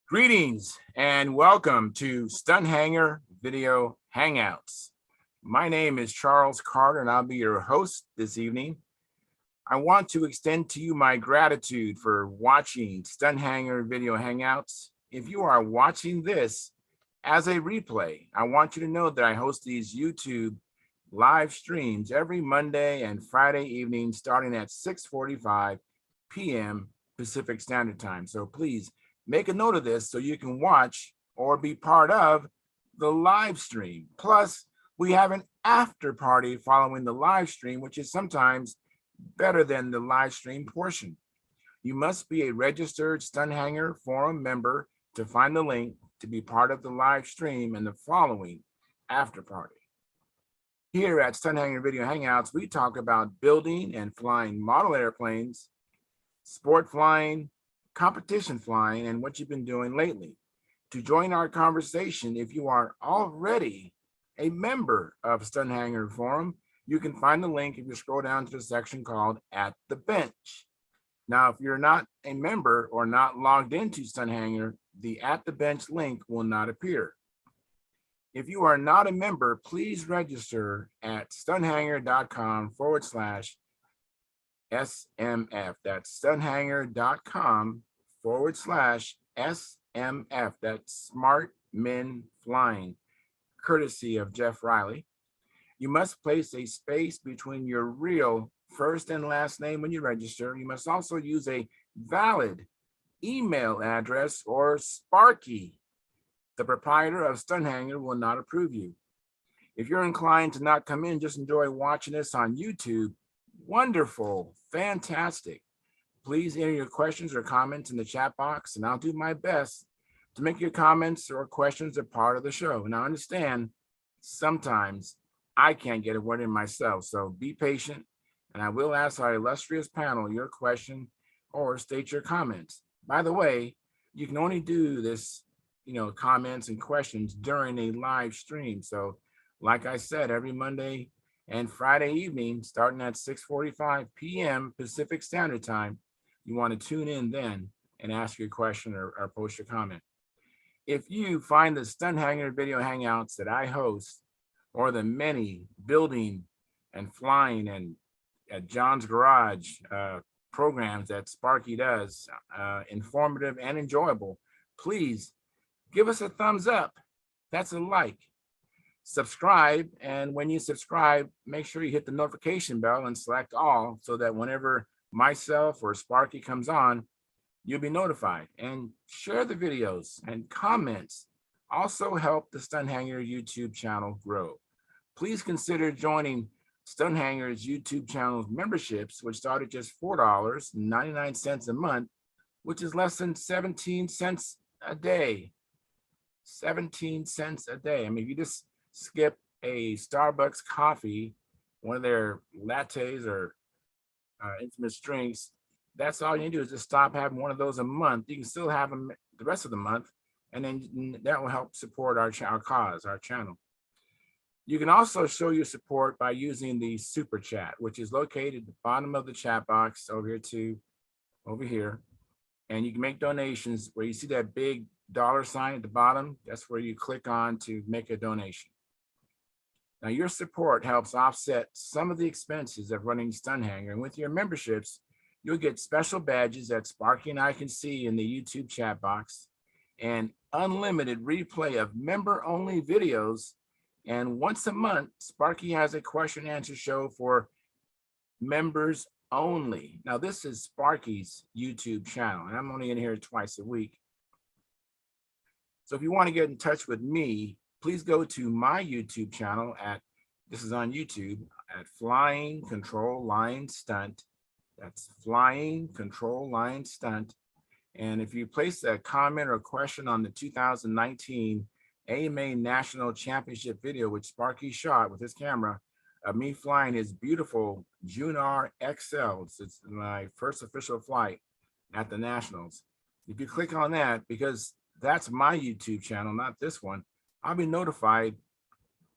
Greetings and welcome to Stunthangar Video Hangouts. My name is Charles Carter and I'll be your host this evening. I want to extend to you my gratitude for watching Stunthangar Video Hangouts. If you are watching this as a replay, I want you to know that I host these YouTube live streams every Monday and Friday evening starting at 6:45 p.m. Pacific Standard Time. So please make a note of this so you can watch or be part of the live stream. Plus, we have an after party following the live stream, which is sometimes better than the live stream portion. You must be a registered Stunthangar Forum member to find the link to be part of the live stream and the following after party. Here at Stunthangar Video Hangouts, we talk about building and flying model airplanes, sport flying, competition flying, and what you've been doing lately. To join our conversation, if you are already a member of Stunthangar Forum, you can find the link if you scroll down to the section called At the Bench. Now, if you're not a member or not logged into Stunthangar, the At the Bench link will not appear. If you are not a member, please register at stunthangar.com/SMF. That's stunthangar.com/SMF. That's Smart Men Flying, courtesy of Jeff Riley. You must place a space between your real first and last name when you register. You must also use a valid email address or Sparky. The proprietor of Stunthangar will not approve you. If you're inclined to not come in, just enjoy watching us on YouTube. Wonderful, fantastic. Please enter your questions or comments in the chat box, and I'll do my best to make your comments or questions a part of the show. And I understand sometimes I can't get a word in myself, so be patient, and I will ask our illustrious panel your question or state your comments. By the way, you can only do this, comments and questions during a live stream. So like I said, every Monday and Friday evening, starting at 6:45 p.m. Pacific Standard Time, you want to tune in then and ask your question or post your comment. If you find the Stunthangar Video Hangouts that I host, or the many building and flying and at John's Garage programs that Sparky does, informative and enjoyable, please give us a thumbs up. That's a like. Subscribe, and when you subscribe, make sure you hit the notification bell and select all so that whenever myself or Sparky comes on, you'll be notified. And share the videos, and comments also help the Stunthangar YouTube channel grow. Please consider joining Stunthangar's YouTube channel's memberships, which start at just $4.99 a month, which is less than 17 cents a day. 17 cents a day. I mean, if you just skip a Starbucks coffee, one of their lattes or infamous drinks, that's all you do is just stop having one of those a month. You can still have them the rest of the month, and then that will help support our cause, our channel. You can also show your support by using the super chat, which is located at the bottom of the chat box over here. And you can make donations where you see that big $sign at the bottom. That's where you click on to make a donation. Now, your support helps offset some of the expenses of running Stunthangar, and with your memberships, you'll get special badges that Sparky and I can see in the YouTube chat box, and unlimited replay of member-only videos. And once a month, Sparky has a question and answer show for members only. Now, this is Sparky's YouTube channel, and I'm only in here twice a week. So if you want to get in touch with me, please go to my YouTube channel this is on YouTube, at Flying Control Line Stunt. That's Flying Control Line Stunt. And if you place a comment or question on the 2019 AMA National Championship video, which Sparky shot with his camera, of me flying his beautiful Junar XL. It's my first official flight at the Nationals. If you click on that, because that's my YouTube channel, not this one, I'll be notified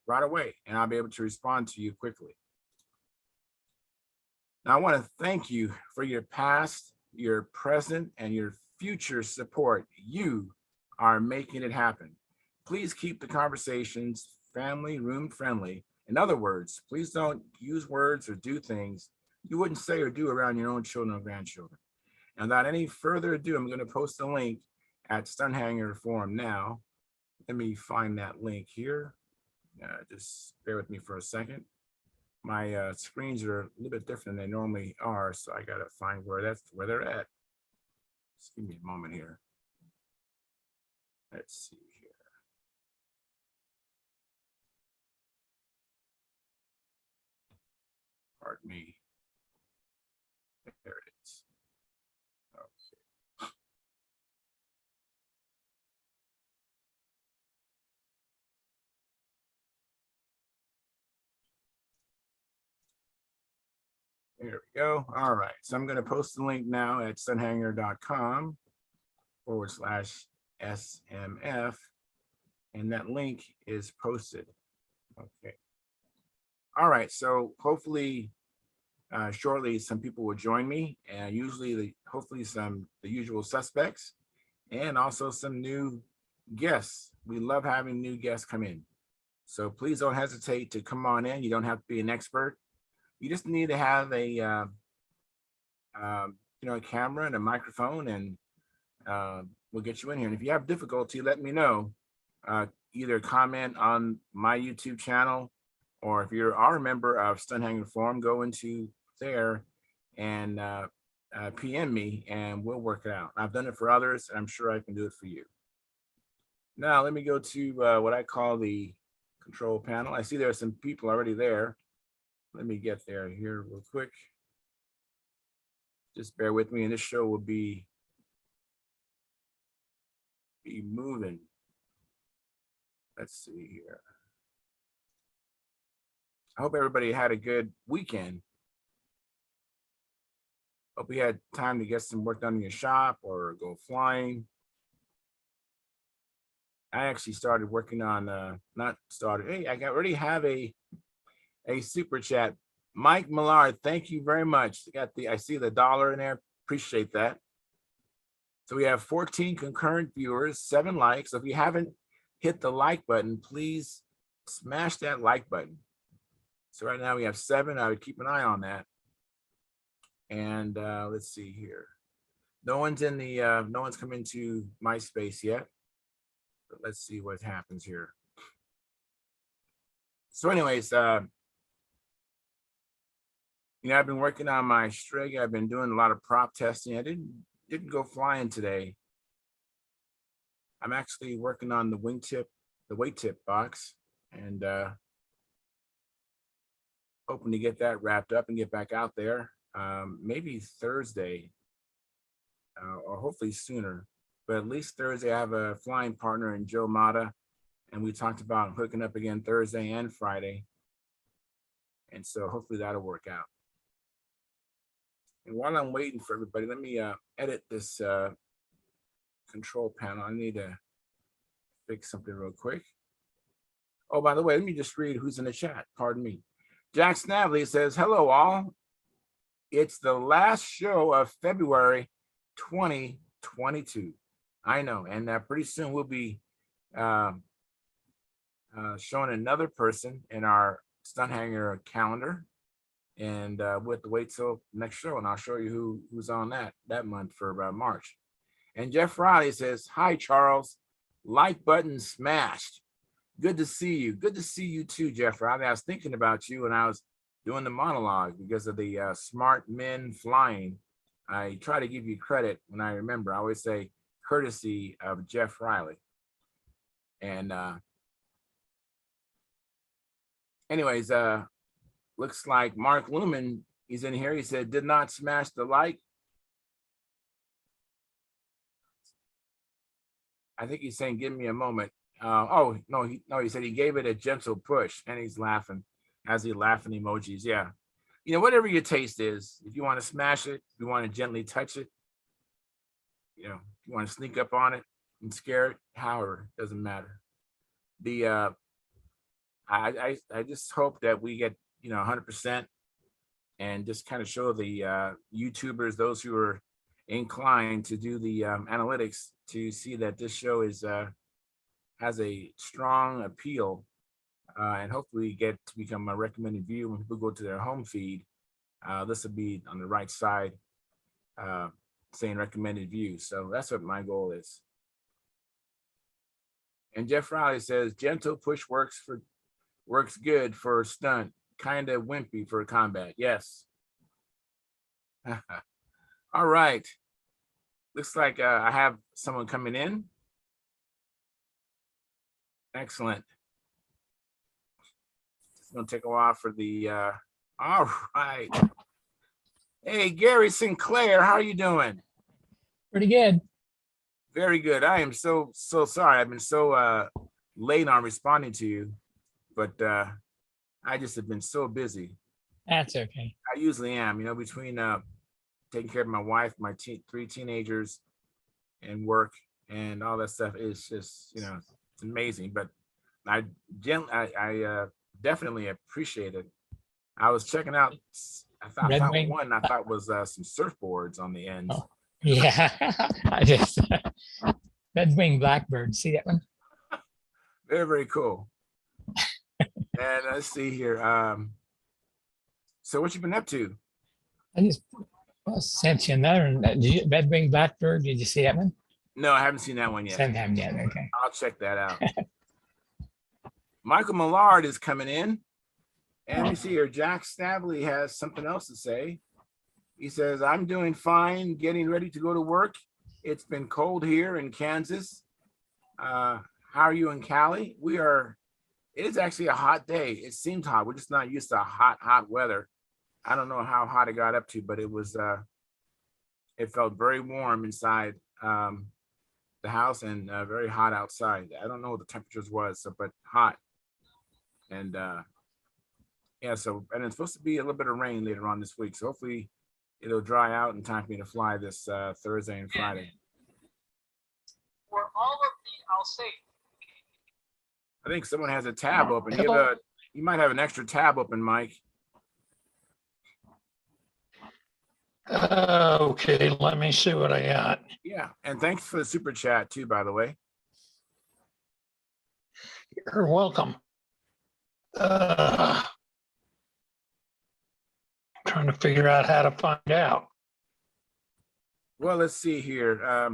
right away, and I'll be able to respond to you quickly. Now, I want to thank you for your past, your present, and your future support. You are making it happen. Please keep the conversations family room friendly. In other words, please don't use words or do things you wouldn't say or do around your own children or grandchildren. And without any further ado, I'm going to post a link at Stunthangar Forum now. Let me find that link here. Just bear with me for a second. My screens are a little bit different than they normally are, so I got to find where they're at. Just give me a moment here. Let's see here. Pardon me. There it is. Okay. There we go. All right. So I'm going to post the link now at stunthangar.com/SMF. And that link is posted. Okay. All right. So hopefully shortly some people will join me, and hopefully the usual suspects, and also some new guests. We love having new guests come in. So please don't hesitate to come on in. You don't have to be an expert. You just need to have a a camera and a microphone, and we'll get you in here. And if you have difficulty, let me know. Either comment on my YouTube channel, or if you are a member of Stunthangar Forum, go into there and PM me, and we'll work it out. I've done it for others, and I'm sure I can do it for you. Now, let me go to what I call the control panel. I see there are some people already there. Let me get there here real quick. Just bear with me, and this show will be moving. Let's see here. I hope everybody had a good weekend. Hope you had time to get some work done in your shop or go flying. I actually started working on, not started, hey, I already have a super chat. Mike Millard, thank you very much. I see the $1 in there, appreciate that. So we have 14 concurrent viewers, 7 likes. So if you haven't hit the like button, please smash that like button. So right now we have 7, I would keep an eye on that. And let's see here. No one's come into MySpace yet. But let's see what happens here. So anyways, I've been working on my Strega. I've been doing a lot of prop testing. I didn't go flying today. I'm actually working on the weight tip box, and hoping to get that wrapped up and get back out there. Maybe Thursday, or hopefully sooner, but at least Thursday I have a flying partner in Joe Mata, and we talked about hooking up again Thursday and Friday. And so hopefully that'll work out. And while I'm waiting for everybody, let me edit this control panel. I need to fix something real quick. Oh, by the way, let me just read who's in the chat. Pardon me. Jack Snavely says, hello all. It's the last show of February 2022. I know, and pretty soon we'll be showing another person in our Stunthangar calendar, and we'll have to wait till next show, and I'll show you who's on that month for March. And Jeff Riley says, hi, Charles. Like button smashed. Good to see you. Good to see you too, Jeff Riley. I was thinking about you when I was doing the monologue because of the smart men flying. I try to give you credit when I remember. I always say courtesy of Jeff Riley. And anyways, looks like Mark Lumen, he's in here. He said, did not smash the like. I think he's saying, give me a moment. Oh, no, he said he gave it a gentle push, and he's laughing as he laughing emojis. Yeah. Whatever your taste is, if you want to smash it, if you want to gently touch it, if you want to sneak up on it and scare it, however, doesn't matter. I just hope that we get 100% and just kind of show the YouTubers, those who are inclined to do the analytics to see that this show is has a strong appeal, and hopefully get to become a recommended view when people go to their home feed. This will be on the right side, saying recommended view. So that's what my goal is. And Jeff Riley says, gentle push works good for stunt, kind of wimpy for combat. Yes. All right. Looks like I have someone coming in. Excellent. It's gonna take a while for the all right. Hey, Gary Sinclair, how are you doing? Pretty good. Very good. I am so sorry. I've been so late on responding to you, but I just have been so busy. That's okay. I usually am, between taking care of my wife, my 3 teenagers, and work and all that stuff. Is just, it's amazing. But I definitely appreciate it. I was checking out. I thought one was some surfboards on the ends. Oh, yeah, I just red wing blackbird. See that one? Very, very cool. And let's see here. So what you been up to? I just sent you another red wing blackbird. Did you see that one? No, I haven't seen that one yet. Send him yet. Okay. I'll check that out. Michael Millard is coming in. And we see here, Jack Stabley has something else to say. He says, I'm doing fine, getting ready to go to work. It's been cold here in Kansas. How are you in Cali? It is actually a hot day. It seems hot. We're just not used to hot weather. I don't know how hot it got up to, but it felt very warm inside the house and very hot outside. I don't know what the temperatures was, but hot. And yeah, and it's supposed to be a little bit of rain later on this week. So hopefully it'll dry out in time for me to fly this Thursday and Friday. For all of the, I'll say. I think someone has a tab open. You might have an extra tab open, Mike. Okay, let me see what I got. Yeah, and thanks for the super chat too, by the way. You're welcome. Trying to figure out how to find out. Well, let's see here. I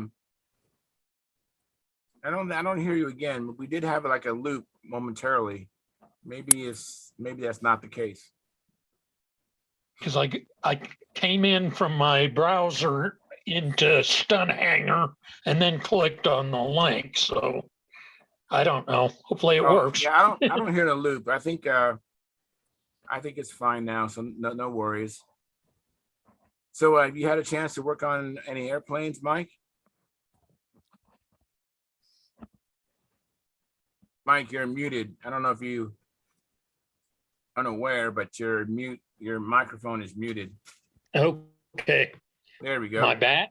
don't hear you again, but we did have like a loop momentarily. Maybe that's not the case. Because I came in from my browser into Stunthangar and then clicked on the link. So I don't know. Hopefully it works. Yeah, I don't hear the loop. I think it's fine now. So no worries. So have you had a chance to work on any airplanes, Mike? Mike, you're muted. I don't know if you unaware, but you're mute. Your microphone is muted. Okay. There we go. Am I back?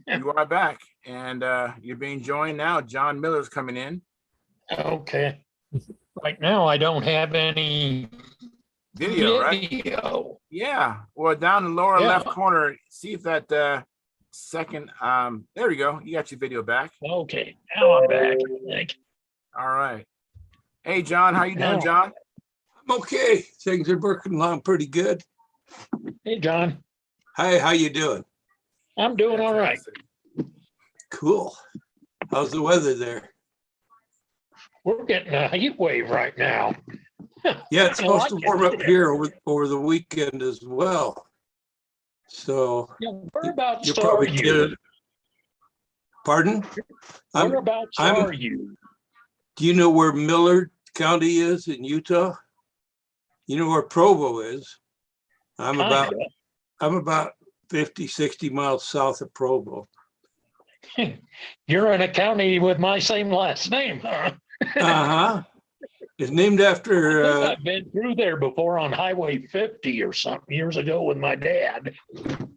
You are back, and you're being joined now. John Miller's coming in. Okay. Right now, I don't have any Video, right? Yeah. Well, down in the lower left corner, see if that second. There we go. You got your video back. Okay. Now I'm back. I think. All right. Hey, John, how you doing, John? I'm okay. Things are working along pretty good. Hey, John. Hi, how you doing? I'm doing all right. Cool. How's the weather there? We're getting a heat wave right now. Yeah, it's supposed to warm up here over the weekend as well. So whereabouts you probably are get you? it. Pardon? Whereabouts are you? Do you know where Millard County is in Utah? You know where Provo is? I'm about 50, 60 miles south of Provo. You're in a county with my same last name, huh? Uh-huh. It's named after I've been through there before on Highway 50 or something years ago with my dad.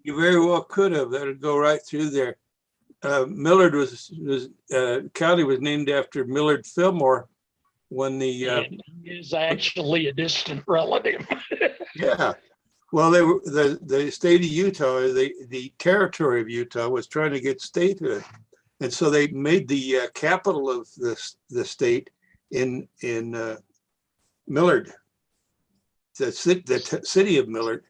You very well could have. That'd go right through there. Millard county was named after Millard Fillmore when the He is actually a distant relative. yeah, Well, the state of Utah, the territory of Utah was trying to get statehood. And so they made the capital of the state in Millard, the city of Millard.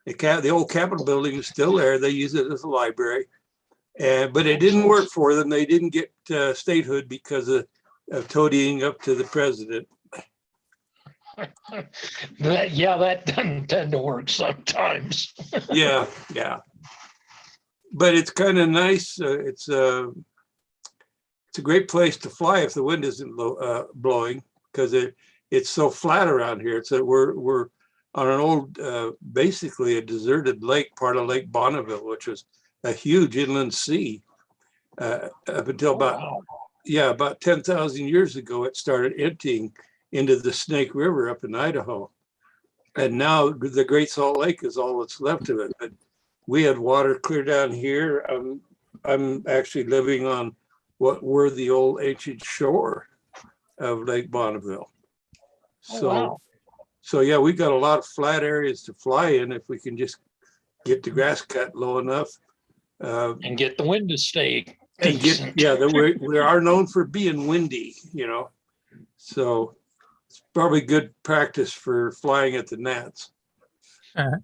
The old Capitol building is still there. They use it as a library. But it didn't work for them. They didn't get statehood because of toadying up to the president. That doesn't tend to work sometimes. Yeah. But it's kind of nice. It's a great place to fly if the wind isn't blowing, because it's so flat around here. We're on an old, basically a deserted lake, part of Lake Bonneville, which was a huge inland sea. Up until about 10,000 years ago, it started emptying into the Snake River up in Idaho. And now the Great Salt Lake is all that's left of it. But we had water clear down here. I'm actually living on what were the old ancient shore of Lake Bonneville. So yeah, we got a lot of flat areas to fly in if we can just get the grass cut low enough. And get the wind to stay And decent. we are known for being windy, so it's probably good practice for flying at the gnats. Let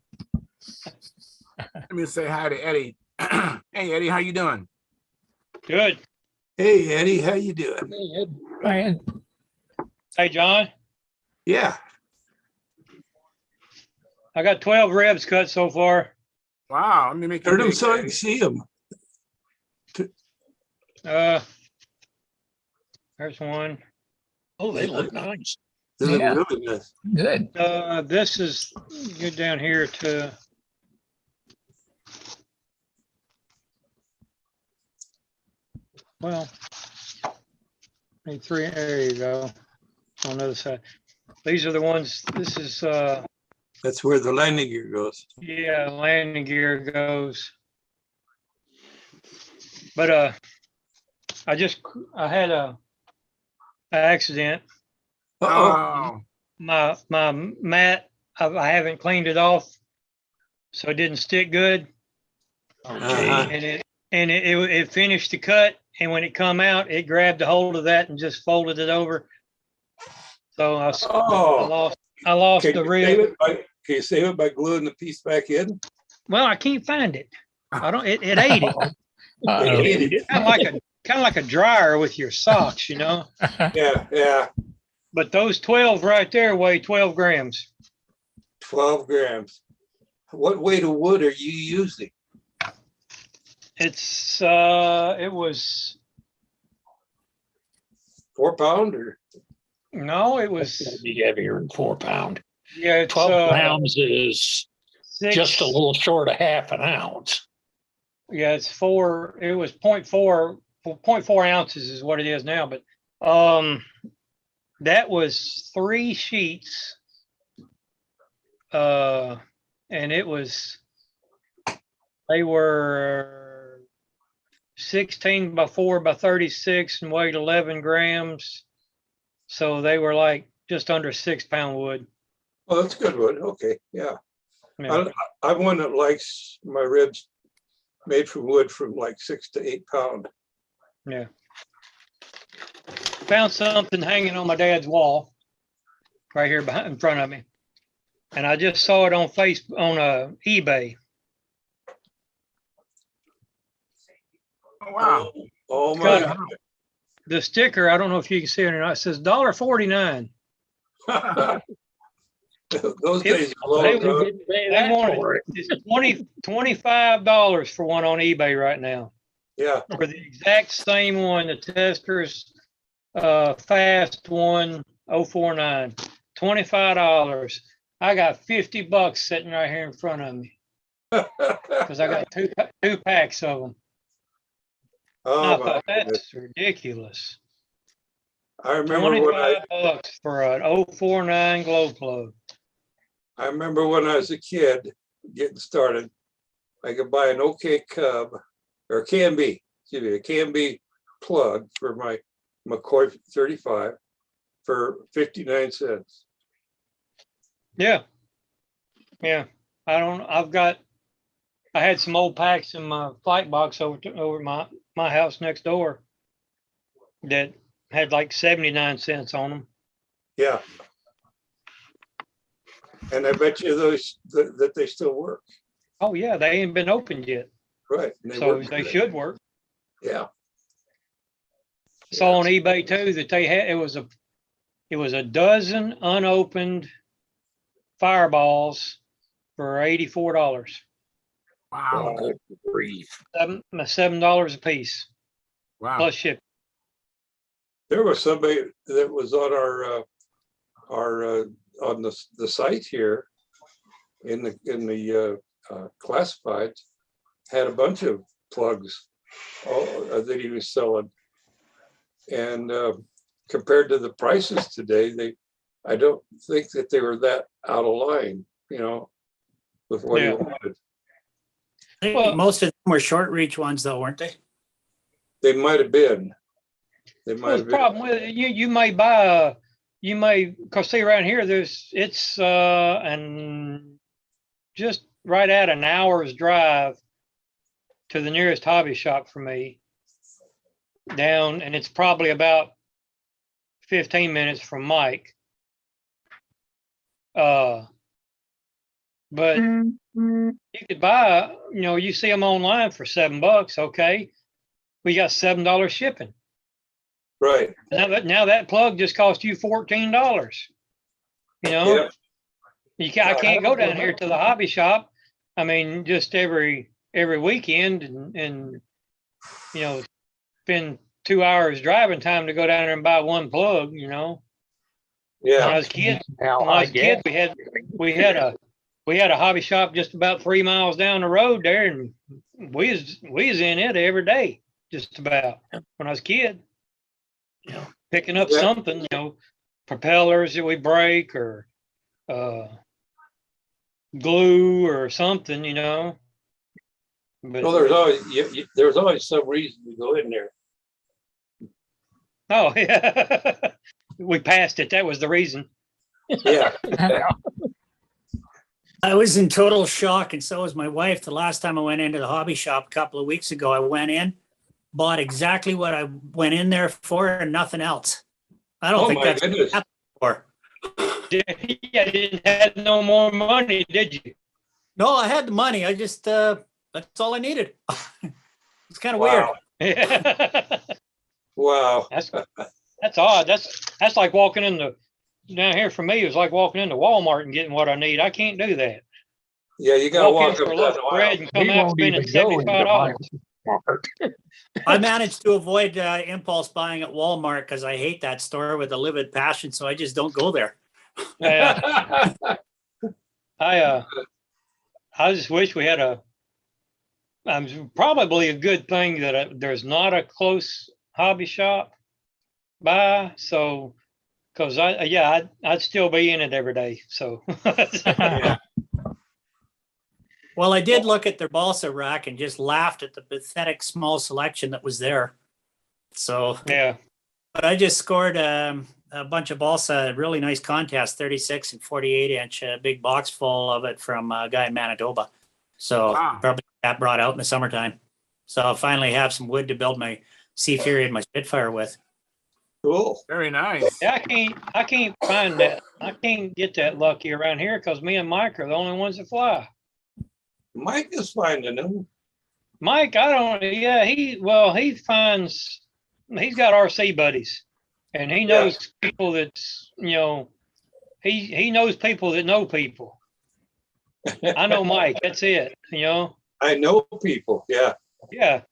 me say hi to Eddie. Hey, Eddie, how you doing? Good. Hey, Eddie, how you doing? Ryan, Hey, John, Yeah. I got 12 ribs cut so far. Wow, let me make you Turn them big, so I Eddie. can see them. There's one. Oh, they look nice. They look Yeah. really nice. good. This is good down here to. Well, need three. There you go. On the other side. These are the ones. This is That's where the landing gear goes. yeah, landing gear goes. But I had a accident. Uh-oh. Oh, My mat, I haven't cleaned it off, so it didn't stick good. Okay. Uh-huh. And it finished the cut, and when it come out, it grabbed a hold of that and just folded it over. So Oh. I lost Can the you rib. save it can you save it by gluing the piece back in? Well, I can't find it. I don't. It ate it. Uh-oh. It's kind of like a dryer with your socks, Yeah. But those 12 right there weigh 12 grams. 12 grams. What weight of wood are you using? It was 4 pound or? no, it It'd was be heavier than 4 pound. yeah. It's 12 pounds is six, just a little short of half an ounce. Yeah, it's four. It was 0.4 ounces is what it is now. But that was 3 sheets. And they were 16 by 4 by 36 and weighed 11 grams. So they were like just under 6 pound wood. Oh, that's good wood. Okay, yeah. Yeah. I'm one that likes my ribs made from wood from like 6 to 8 pound. Yeah. Found something hanging on my dad's wall right here behind in front of me. And I just saw it on eBay. oh wow. Oh Got my. The sticker, I don't know if you can see it or not. It says $1.49. Those days. They Bro. They wanted it's $25 for one on eBay right now. Yeah. For the exact same one, the Testers Fast one 049. $25. I got $50 sitting right here in front of me because I got two packs of them. I Oh my thought goodness. that's ridiculous. I remember when $25 for an 049 glow plug. I remember when I was a kid getting started, I could buy an OK Cub or a KMB plug for my McCoy 35 for 59 cents. Yeah. Yeah. I had some old packs in my flight box over my house next door that had like 79 cents on them. Yeah. And I bet you that they still work. Oh yeah, they ain't been opened yet, Right. And so work they good. should work. Yeah. Saw on eBay too that they had it was a dozen unopened fireballs for $84. Wow. Good grief. $7 a piece Wow. plus shipping. There was somebody that was on our on the site here in the classified, had a bunch of plugs that he was selling, and compared to the prices today, I don't think that they were that out of line, with what he Yeah. wanted. I think Well- most of them were short reach ones though, weren't they? They might have been. They might Well, the have been. problem with it, you may buy because see around here it's and just right at an hour's drive to the nearest hobby shop for me down, and it's probably about 15 minutes from Mike. But you could buy, you see them online for $7. Okay, we got $7 shipping. Right. Now that plug just cost you $14. Yeah. I can't go down here to the hobby shop. I mean, just every weekend and spend 2 hours driving time to go down there and buy one plug. When I Yeah. was a kid, Now, when I I was a kid, guess. we had a hobby shop just about 3 miles down the road there, and we was in it every day, just about when I was a kid. Picking up Yeah. something, propellers that we break or glue or something, But Well, there's always some reason to go in there. oh yeah, we passed it. That was the reason. Yeah. I was in total shock, and so was my wife. The last time I went into the hobby shop a couple of weeks ago, I went in, bought exactly what I went in there for and nothing else. I don't Oh think my that's goodness. happened before. Yeah, didn't have no more money, did you? No, I had the money. I just that's all I needed. It's kind of Wow. Yeah. Wow. That's odd. That's like walking down here for me. It was like walking into Walmart and getting what I need. I can't do that. Yeah, you gotta Walk walk in for a up loaf that of bread aisle. and come He out won't even spending go into $75. Walmart. I managed to avoid impulse buying at Walmart because I hate that store with a livid passion. So I just don't go there. Yeah. I just wish we had probably a good thing that there's not a close hobby shop by, so because I'd still be in it every day. So Yeah. Well, I did look at their balsa rack and just laughed at the pathetic small selection that was there. So, yeah, but I just scored a bunch of balsa, really nice contest, 36 and 48-inch, a big box full of it from a guy in Manitoba. So Wow. probably got brought out in the summertime. So I'll finally have some wood to build my Sea Fury and my Spitfire with. Cool. Very nice. yeah. I can't find that. I can't get that lucky around here because me and Mike are the only ones that fly. Mike is finding them. Mike, I don't. Yeah, he finds. He's got RC buddies, and he knows people that's he knows people that know people. I know Mike. That's it. I know people. Yeah. Yeah.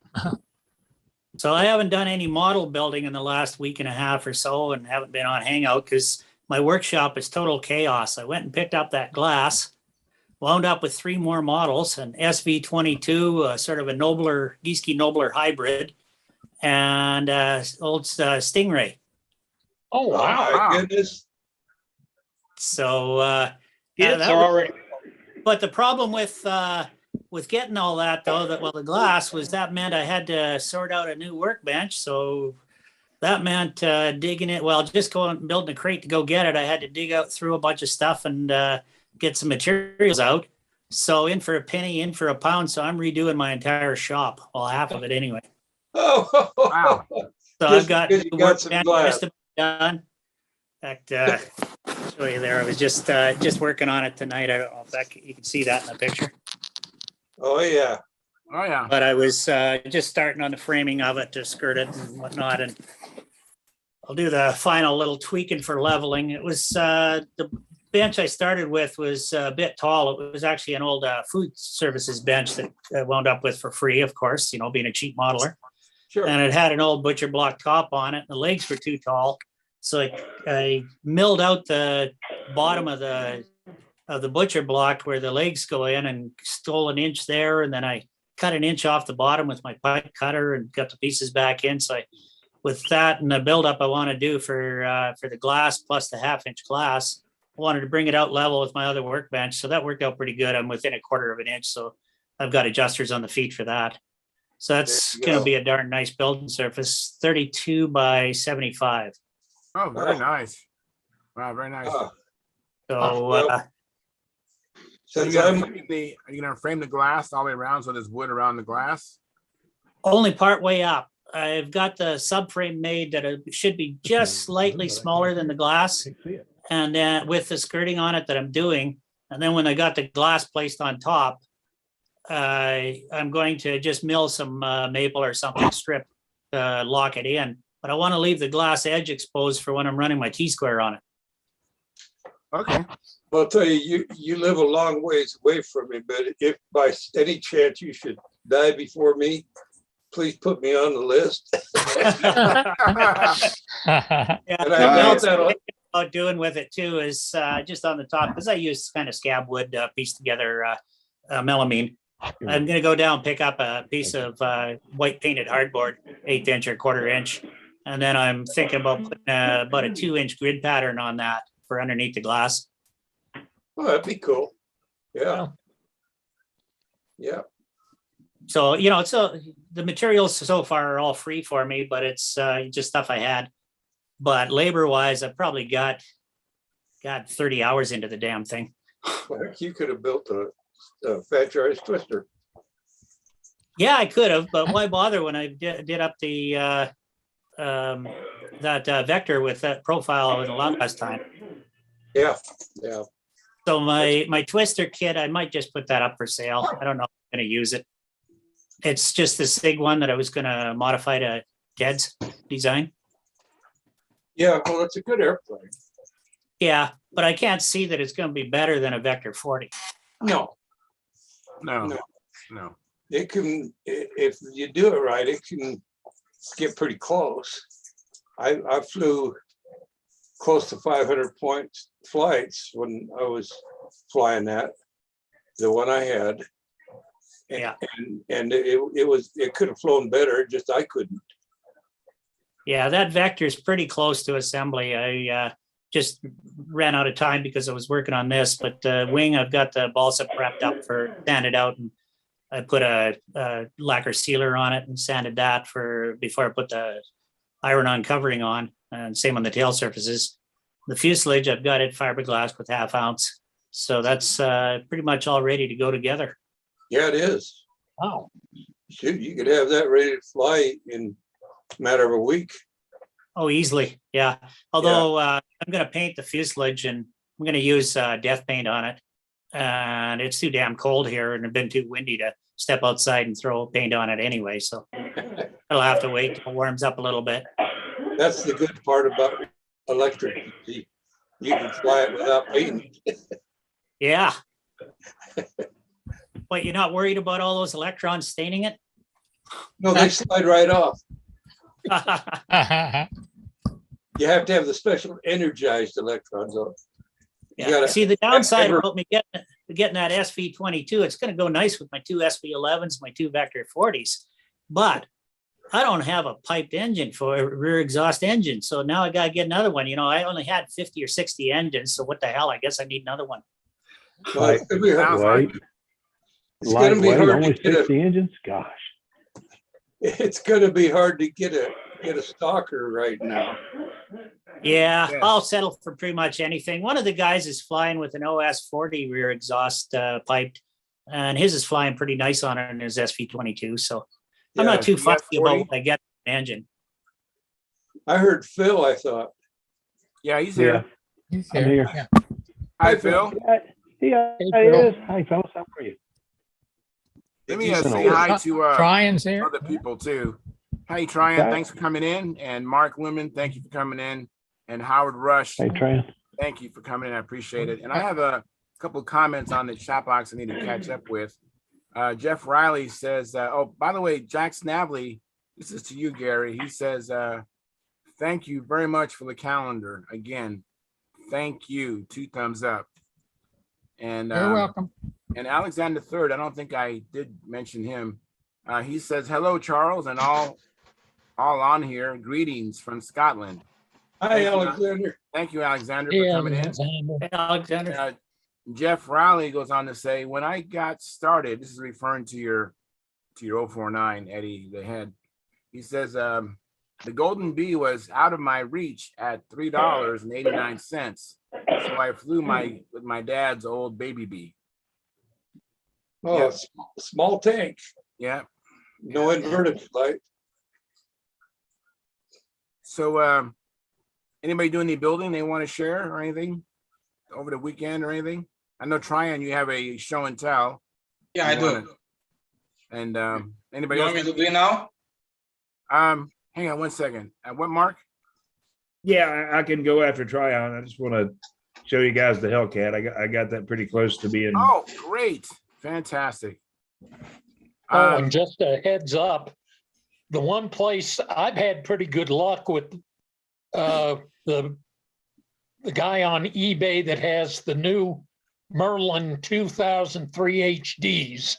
So I haven't done any model building in the last week and a half or so and haven't been on Hangout because my workshop is total chaos. I went and picked up that glass, wound up with 3 more models, an SV22, sort of a Gieske Nobler hybrid, and old Stingray. Oh Oh wow. my goodness. So Kids that are was- already. but the problem with getting all that though, the glass was that meant I had to sort out a new workbench. So that meant digging it. Well, just going and building a crate to go get it. I had to dig out through a bunch of stuff and get some materials out. So in for a penny, in for a pound. So I'm redoing my entire shop, well, half of it anyway. Oh, Wow. So Just I've got because you the got some workbench glass. just about done. In fact, I'll show you there. I was just working on it tonight. I don't know if you can see that in the picture. Oh, yeah. Oh yeah. But I was just starting on the framing of it to skirt it and whatnot, and I'll do the final little tweaking for leveling. It was the bench I started with was a bit tall. It was actually an old food services bench that I wound up with for free, of course, being a cheap modeler. Sure. And it had an old butcher block top on it. The legs were too tall, so I milled out the bottom of the butcher block where the legs go in and stole an inch there, and then I cut an inch off the bottom with my pipe cutter and got the pieces back in. So with that and the buildup I want to do for the glass plus the 1/2 inch glass, I wanted to bring it out level with my other workbench. So that worked out pretty good. I'm within 1/4 of an inch. So I've got adjusters on the feet for that. So that's There you going go. to be a darn nice building surface, 32 by 75. Oh, very Oh. nice. Wow, very nice. Ah, So well, Are since you I'm, gonna frame the glass all the way around so there's wood around the glass? only part way up. I've got the subframe made that it should be just slightly smaller than the glass. And then with the skirting on it that I'm doing, and then when I got the glass placed on top, I'm going to just mill some maple or something strip, lock it in. But I want to leave the glass edge exposed for when I'm running my T-square on it. Okay. I'll tell you, you live a long ways away from me, but if by any chance you should die before me, please put me on the list. Yeah, And I something doubt else I'm that'll, thinking about doing with it too is just on the top, because I use kind of scab wood piece together melamine. I'm gonna go down, pick up a piece of white painted hardboard, 1/8 inch or 1/4 inch. And then I'm thinking about putting about a 2-inch grid pattern on that for underneath the glass. oh, that'd be cool. Yeah, Well, yeah. so, so the materials so far are all free for me, but it's just stuff I had. But labor wise, I've probably got 30 hours into the damn thing. Well, heck, you could have built a Fat Charlie's Twister. Yeah, I could have, but why bother when I did up the that vector with that profile in a lot last time. Yeah, yeah. So my twister kit, I might just put that up for sale. I don't know if I'm gonna use it. It's just the SIG one that I was gonna modify to Ted's design. Yeah, well, it's a good airplane. Yeah, but I can't see that it's gonna be better than a Vector 40. No, No, No. no. it can, if you do it right, it can get pretty close. I flew close to 500 point flights when I was flying that, the one I had. Yeah. And it could have flown better, just I couldn't. Yeah, that Vector is pretty close to assembly. I just ran out of time because I was working on this, but the wing, I've got the balsa prepped up for sanded out, and I put a lacquer sealer on it and sanded that before I put the iron-on covering on, and same on the tail surfaces. The fuselage, I've got it fiberglass with 1/2 ounce. So that's pretty much all ready to go together. Yeah, it is. Wow. Shoot, you could have that ready to fly in a matter of a week. Oh, easily. Yeah. Although I'm going to paint the fuselage, and I'm going to use death paint on it. And it's too damn cold here, and it's been too windy to step outside and throw paint on it anyway. So I'll have to wait till it warms up a little bit. That's the good part about electric. You can fly it without painting. Yeah. But you're not worried about all those electrons staining it? No, they slide right off. You have to have the special energized electrons on. You Yeah. gotta- See, the downside ever- about me getting that SV22, it's going to go nice with my 2 SV11s, my 2 Vector 40s, but I don't have a piped engine for a rear exhaust engine. So now I got to get another one. I only had 50 or 60 engines. So what the hell? I guess I need another one. Well, it's gonna be hard- Sounds Light, it's gonna be lightweight, hard only to get a, 60 engines, gosh. it's gonna be hard to get a stalker right now. Yeah, Yeah. I'll settle for pretty much anything. One of the guys is flying with an OS 40 rear exhaust piped, and his is flying pretty nice on it in his SV22. So I'm Yeah, not too the fussy about F40. what I get in an engine. I heard Phil, I thought. Yeah, he's Yeah, here. He's I'm here. here. Yeah. Hi, Hi, Phil. Yeah, Hey, it Phil. is. Hey, fellas, how are you? Let me He's say been hi to Trying's here. other people too. Hey, Tryon, Okay. thanks for coming in. And Mark Lemon, thank you for coming in. And Howard Rush, Hey, Tran. thank you for coming in. I appreciate it. And I have a couple of comments on the chat box I need to catch up with. Jeff Riley says, oh, by the way, Jack Snavely, this is to you, Gary. He says, thank you very much for the calendar. Again, thank you. 2 thumbs up. And You're welcome. and Alexander III, I don't think I did mention him. He says, hello, Charles, and all on here. Greetings from Scotland. Hi, Thank you, Alexander. Thank you, Alexander, for Yeah, coming in. Alexander. Hey, Alexander. Jeff Riley goes on to say, when I got started, this is referring to your 049, Eddie, the head. He says, the Golden Bee was out of my reach at $3.89. So I flew with my dad's old baby bee. Oh, Yeah. small tank, Yeah. no inverted flight. So anybody doing any building they want to share or anything over the weekend or anything? I know Tryon, you have a show and tell. Yeah, I do. And You anybody want else? me to do it now? Hang on 1 second. What, Mark? Yeah, I can go after Tryon. I just want to show you guys the Hellcat. I got that pretty close to being. Oh, great. Fantastic. Oh, and just a heads up, the one place I've had pretty good luck with the guy on eBay that has the new Merlin 2003 HDs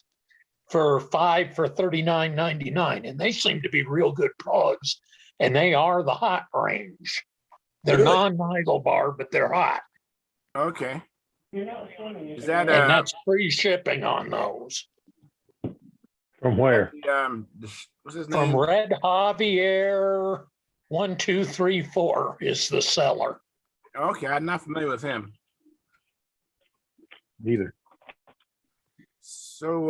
for $39.99, and they seem to be real good plugs, and they are the hot range. They're Really? non-idle bar, but they're hot, Okay. Is that and that's free shipping on those. From where? what's his From name? Red Javier 1234 is the seller. Okay, I'm not familiar with him. Neither. So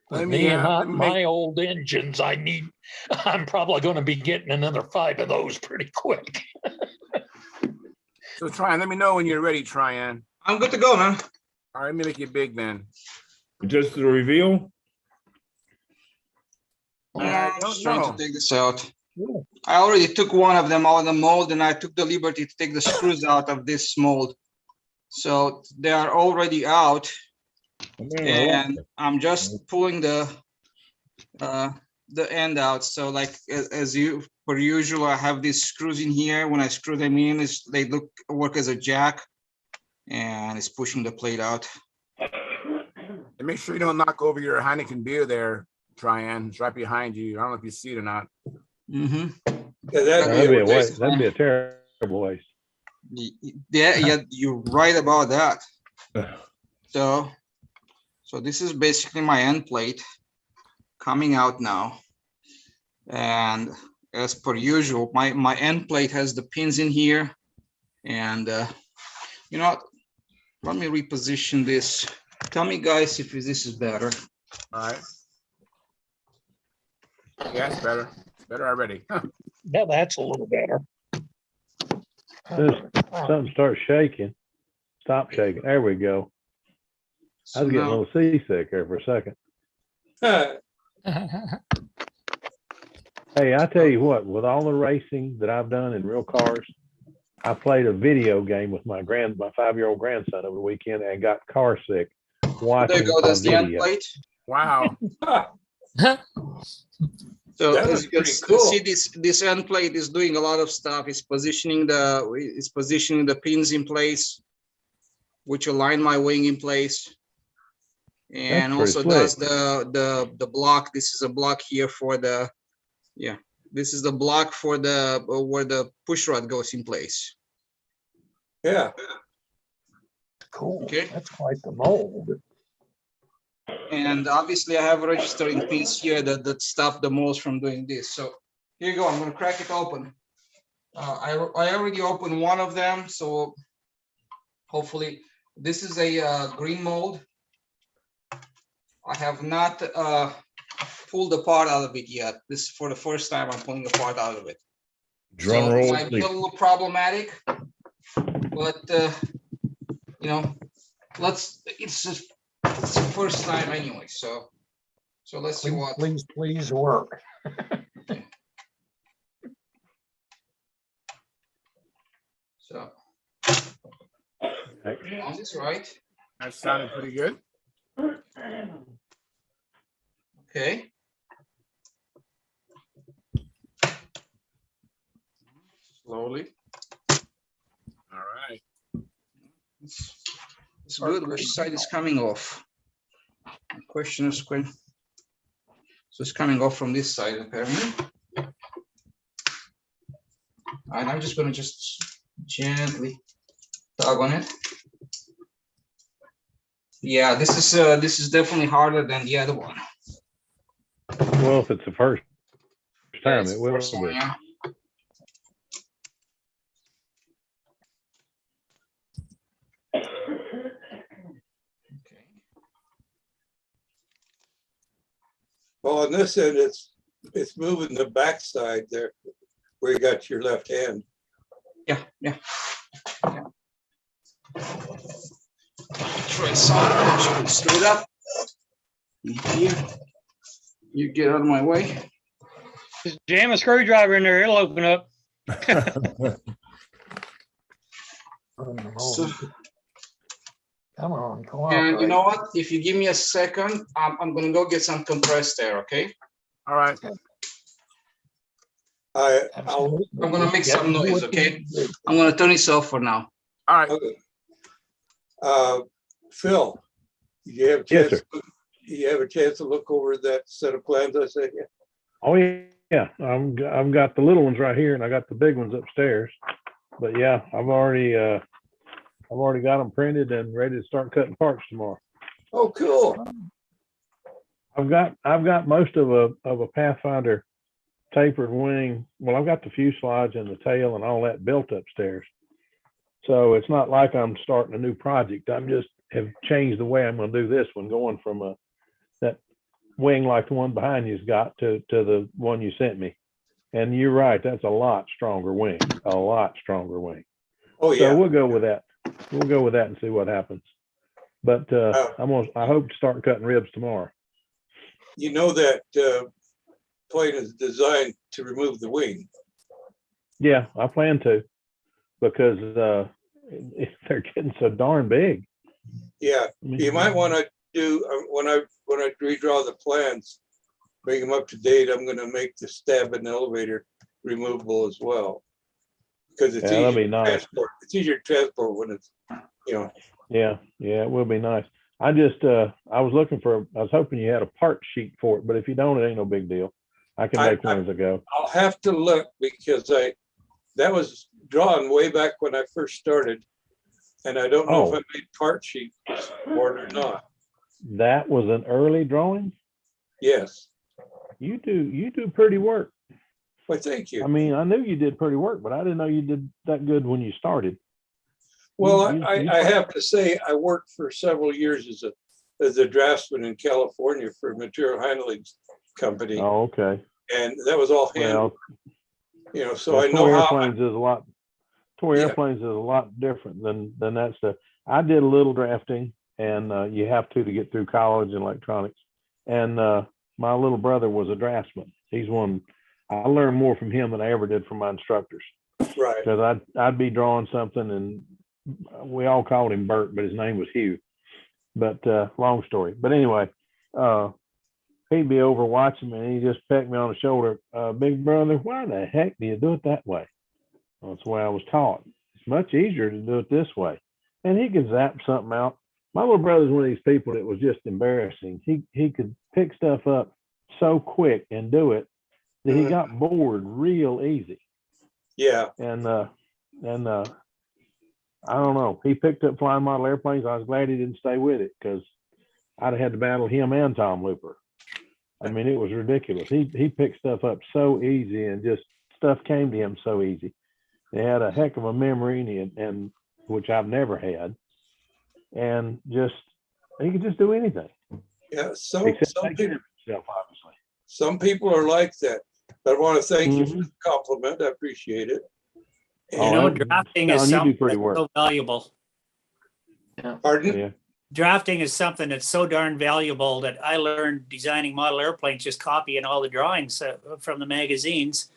let Me and let me my old engines, I'm probably going to be getting another 5 of those pretty quick. so Tryon, let me know when you're ready, Tryon. I'm good to go, man. All right, let me make it big then. Just the reveal. I I'm don't just trying know. to take this out. I already took one of them out of the mold, and I took the liberty to take the screws out of this mold. So they are already out, and I'm just pulling the end out. So like as you per usual, I have these screws in here. When I screw them in, they work as a jack, and it's pushing the plate out. And make sure you don't knock over your Heineken beer there, Tryon. It's right behind you. I don't know if you see it or not. Mm-hmm. Yeah, That'd be a waste. waste. That'd be a terrible waste. Yeah, you're right about that. So this is basically my end plate coming out now. And as per usual, my end plate has the pins in here. And you know what? Let me reposition this. Tell me, guys, if this is better. All right. Yeah, it's better. It's better already. Yeah, that's a little better. Something starts shaking. Stop shaking. There we go. I So was getting a now- little seasick there for a second. Hey, I tell you what, with all the racing that I've done in real cars, I played a video game with my 5-year-old grandson over the weekend and got car sick watching There you go. a That's the end video. plate. Wow. So That as was you can pretty cool. see, this end plate is doing a lot of stuff. It's positioning the pins in place, which align my wing in place, and That's also pretty does slick. the block. This is a block here for the This is the block for the where the push rod goes in place. Yeah. Cool. Okay. That's quite the mold. And obviously I have registering pins here that stop the moles from doing this. So here you go, I'm gonna crack it open. I already opened one of them, so hopefully this is a green mold. I have not pulled the part out of it yet. This is for the first time I'm pulling the part out of it. Drum So it roll, might be a please. little problematic, but you know, it's the first time anyway. So let's see what. Please work. So Okay. sounds is right. That sounded pretty good. Okay. Slowly. All right. It's good. Which side is coming off? The question is when. So it's coming off from this side apparently. And I'm just going to just gently tug on it. Yeah, this is definitely harder than the other one. Well, if it's the first time, It's it the will first one, be. yeah. Okay. Well, on this end, it's moving the backside there where you got your left hand. Yeah. Try something straight up. Here. You get out of my way. Just jam a screwdriver in there, it'll open up. So, Come on, and you cooperate. know what? If you give me a second, I'm gonna go get some compressed air, okay? All right. I'll, I'm gonna make some noise, okay? I'm gonna turn this off for now. All right. okay. Phil, you have a Yes, chance, sir. you have a chance to look over that set of plans I sent you? Oh, yeah. I've got the little ones right here and I got the big ones upstairs. But yeah, I've already got them printed and ready to start cutting parts tomorrow. Oh, cool. I've got most of a Pathfinder tapered wing. Well, I've got the fuselage and the tail and all that built upstairs. So it's not like I'm starting a new project. I'm just have changed the way I'm going to do this one, going from that wing like the one behind you's got to the one you sent me. And you're right, that's a lot stronger wing, a lot stronger wing. Oh, yeah. So we'll go with that. We'll go with that and see what happens. But I hope to start cutting ribs tomorrow. You know that plane is designed to remove the wing. Yeah, I plan to, because they're getting so darn big. Yeah, I mean, you might want to do, when I redraw the plans, bring them up to date, I'm going to make the stab and elevator removable as well. Because it's Yeah, that'd easier be to nice. transport. It's easier to transport when it's, you know. Yeah, it will be nice. I was hoping you had a part sheet for it, but if you don't, it ain't no big deal. I can make one as I go. I'll have to look, because that was drawn way back when I first started. And I don't know if I made part sheets for it or not. That was an early drawing? Yes. You do pretty work. Well, thank you. I mean, I knew you did pretty work, but I didn't know you did that good when you started. Well, I have to say, I worked for several years as a draftsman in California for a material handling company. Oh, okay. And that was all hand, Well, you know, so I know toy how. airplanes is a lot. Toy Yeah. airplanes is a lot different than that stuff. I did a little drafting, and you have to get through college in electronics. And my little brother was a draftsman. He's one. I learned more from him than I ever did from my instructors. Right. Because I'd be drawing something, and we all called him Bert, but his name was Hugh. But long story. But anyway, he'd be over watching me, and he just pecked me on the shoulder. Big brother, why the heck do you do it that way? Well, that's the way I was taught. It's much easier to do it this way. And he could zap something out. My little brother's one of these people that was just embarrassing. He could pick stuff up so quick and do it that he got bored real easy. Yeah. And I don't know. He picked up flying model airplanes. I was glad he didn't stay with it, because I'd have had to battle him and Tom Looper. I mean, it was ridiculous. He picked stuff up so easy, and just stuff came to him so easy. He had a heck of a memory, and which I've never had, and just he could just do anything. Yeah, Except some take care people, of yourself, obviously. some people are like that. But I want to thank you for Mhm. the compliment. I appreciate it. Oh, You know, that- drafting is John, you do something pretty that's work. so valuable. Pardon? Yeah. Drafting is something that's so darn valuable that I learned designing model airplanes, just copying all the drawings from the magazines.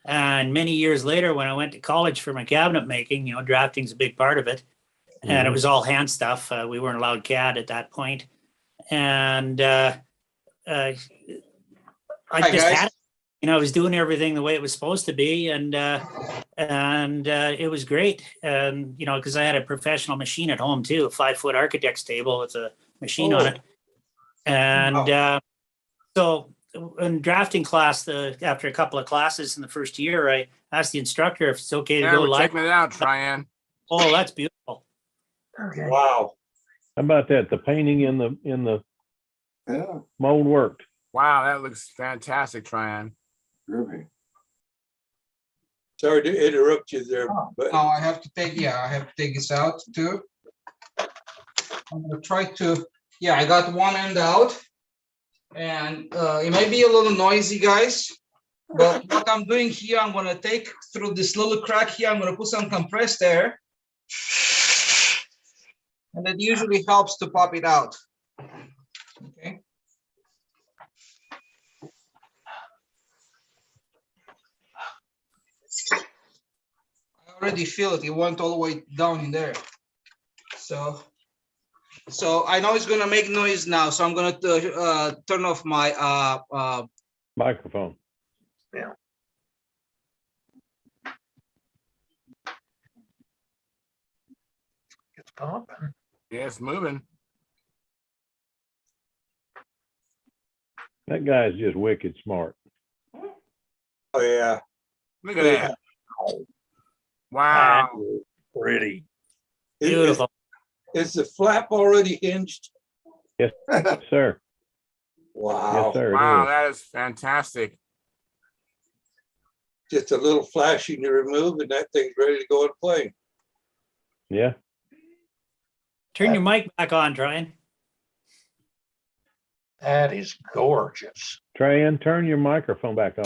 And many years later, when I went to college for my cabinet making, you know, drafting's a big part of it. And it Mhm. was all hand stuff. We weren't allowed CAD at that point. And I Hi, just guys. had it. You know, I was doing everything the way it was supposed to be, and it was great. And you know, because I had a professional machine at home too, a 5-foot architect's table with a machine on it. And so in drafting class, after a couple of classes in the first year, I asked the instructor if it's okay to Yeah, go we're live. checking it out, Tryon. Oh, that's beautiful. Wow. How about that? The painting in the Yeah. mold worked. Wow, that looks fantastic, Tryon. Sorry to interrupt you there, but Now I have to take, I have to take this out too. I'm gonna try to, I got one end out. And it might be a little noisy, guys. But what I'm doing here, I'm gonna take through this little crack here, I'm gonna put some compressed air. And that usually helps to pop it out. Okay. I already feel it. It went all the way down in there. So I know it's gonna make noise now. So I'm gonna turn off my Microphone. It's pumping. Yeah, it's moving. That guy's just wicked smart. oh yeah. Look at that. Wow. Pretty. Beautiful. Is the flap already hinged? Yes, sir. Wow. Yes, sir. Wow, It is. that is fantastic. Just a little flashing to remove and that thing's ready to go in plane. Yeah. Turn your mic back on, Tryon. That is gorgeous. Trayan, turn your microphone back on.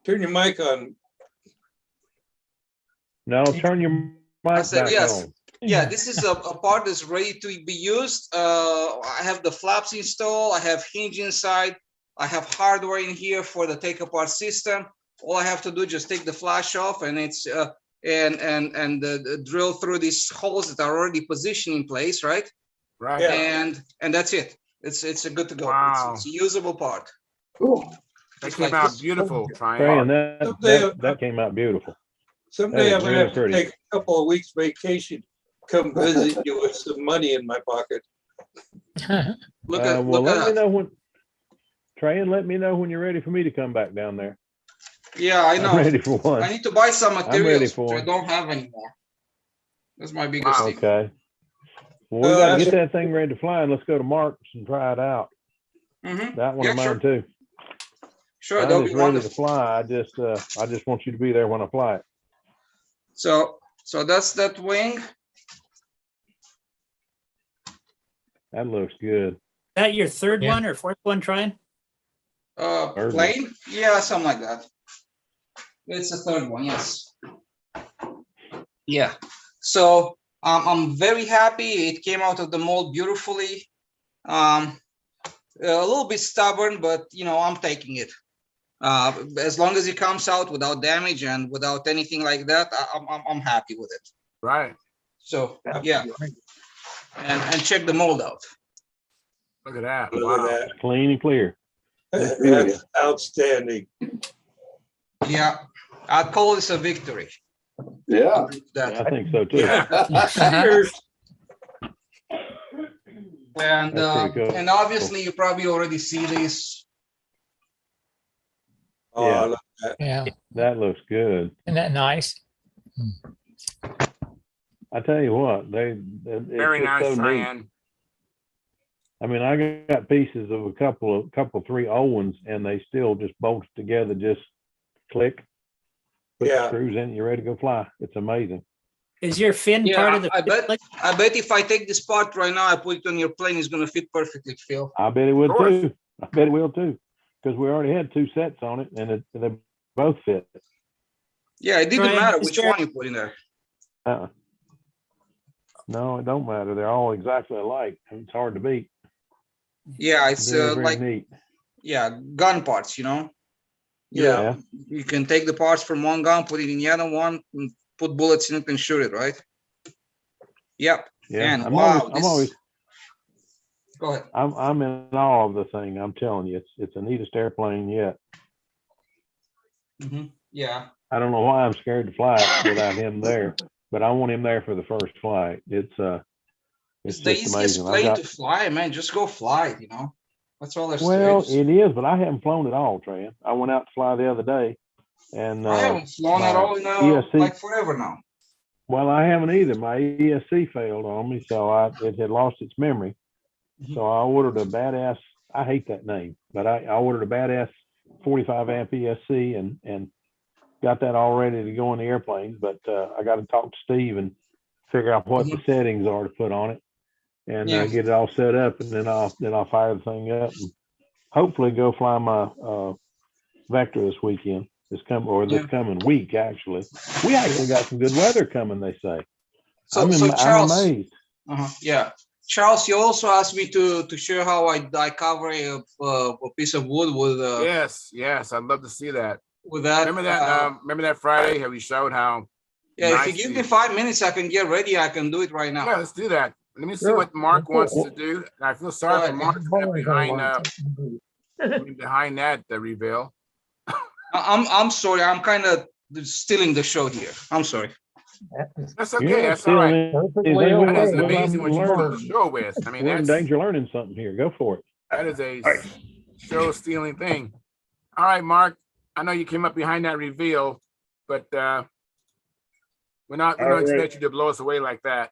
Turn your mic on. No, turn your mic said back yes. on. Yeah, this is a part that's ready to be used. I have the flaps installed. I have hinge inside. I have hardware in here for the take apart system. All I have to do is just take the flash off, and it's drill through these holes that are already positioned in place, right? Right. Yeah. And that's it. It's a good to go. Wow. It's a usable part. Cool. That Just came like out this. beautiful, Trayan, Tryon. that came out beautiful. Someday That I'm is gonna really have to pretty. take a couple of weeks vacation, come visit you with some money in my pocket. Look Well, at look let me at know when. Trayan, let me know when you're ready for me to come back down there. Yeah, I I'm know. ready for one. I need to buy some ready materials for which I one. don't have anymore. That's my biggest Wow. thing. Okay. Well, we got to that's- get that thing ready to fly, and let's go to Mark's and try it out. Mhm. That one Yeah, of mine sure. too. Sure, Mine that'll is be ready to wonderful. fly. I just want you to be there when I fly it. So that's that wing. That looks good. Is that your third Yeah. one or fourth one, Tryon? Third one. Plane? Yeah, something like that. It's the third one, yes. Yeah. So I'm very happy. It came out of the mold beautifully. A little bit stubborn, but I'm taking it. As long as it comes out without damage and without anything like that, I'm happy with it. Right. So yeah, and check the mold out. Look at that. Look Wow. at that. Clean and clear. That's outstanding. Yeah, I'd call this a victory. Yeah. That. I think so too. Cheers. And That's pretty cool. and obviously you probably already see this. Oh, Yeah. I love that. Yeah, That looks good. isn't that nice? I tell you what, it's Very just nice, so neat. Tryon. I mean, I got pieces of a couple, three old ones, and they still just bolt together, just click, put the Yeah. screws in, you're ready to go fly. It's amazing. Is your fin part of Yeah, the? I bet if I take this part right now, I put it on your plane, it's gonna fit perfectly, Phil. I bet it would Of course. too. I bet it will too. Because we already had 2 sets on it and they both fit. Yeah, it didn't Ryan, matter is which there- one you put in there. Uh-uh. No, it don't matter. They're all exactly alike. It's hard to beat. Yeah, it's Very, very like, neat. yeah, gun parts, you know? Yeah. You can take the parts from one gun, put it in the other one, and put bullets in it and shoot it, right? Yep. Yeah. And I'm wow, always go ahead. I'm in awe of the thing. I'm telling you, it's the neatest airplane yet. Yeah. I don't know why I'm scared to fly it without him there, but I want him there for the first flight. It's the just easiest amazing. plane to fly, man. Just go fly it, you know? That's all there's Well, to it. it is, but I haven't flown at all, Trey. I went out to fly the other day, and I haven't flown at my all in ESC like forever now. well, I haven't either. My ESC failed on me, so it had lost its memory. So I ordered a badass. I hate that name, but I ordered a badass 45 amp ESC and got that all ready to go in the airplane. But I got to talk to Steve and figure out what the settings are to put on it, and get it all set up, and then I'll fire the thing up and hopefully go fly my Vector this weekend. This coming week, actually. We actually got some good weather coming, they say. So I'm Charles, amazed. yeah. Charles, you also asked me to show how I cover a piece of wood with Yes, I'd love to see that. with that. Remember that Friday? Have we showed how? Yeah, if you give me 5 minutes, I can get ready. I can do it right now. Yeah, let's do that. Let me see what Mark wants to do. And I feel sorry for Mark behind that reveal. I'm sorry. I'm kind of stealing the show here. I'm sorry. That's okay. That's all right. That is amazing what you do the show with. I mean, we're in danger learning something here. Go for it. That is a show stealing thing. All right, Mark. I know you came up behind that reveal, but we're not going to expect you to blow us away like that.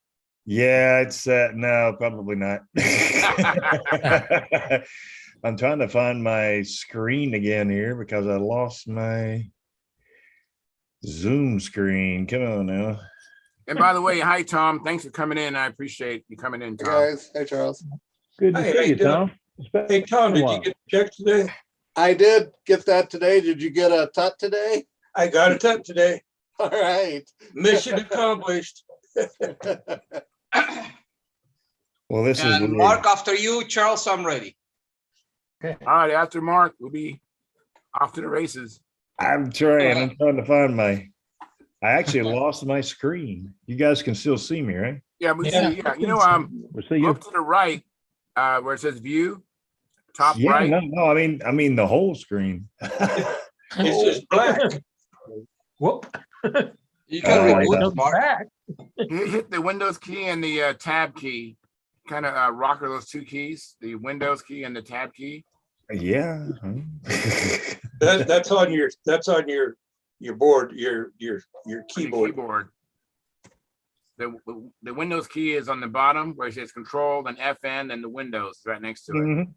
Yeah, it's no, probably not. I'm trying to find my screen again here because I lost my Zoom screen. Come on now. And by the way, hi Tom. Thanks for coming in. I appreciate you coming in, Tom. Hey guys. Hey Charles. Good to see you, Tom. Hey, Tom, did you get the check today? I did get that today. Did you get a tut today? I got a tut today. All right. Mission accomplished. Well, this is weird. Mark, after you, Charles, I'm ready. Okay. All right, after Mark, we'll be off to the races. I'm trying. I'm trying to find I actually lost my screen. You guys can still see me, right? Yeah, we see. Yeah, you know, up to the right, where it says view, top right. No. I mean the whole screen. It's just black. Whoop. You can reboot, Mark. You hit the Windows key and the tab key. Kind of rocker those two keys, the Windows key and the tab key. Yeah. That's on your board, your keyboard. The Windows key is on the bottom where it says Control and FN and the Windows right next to it.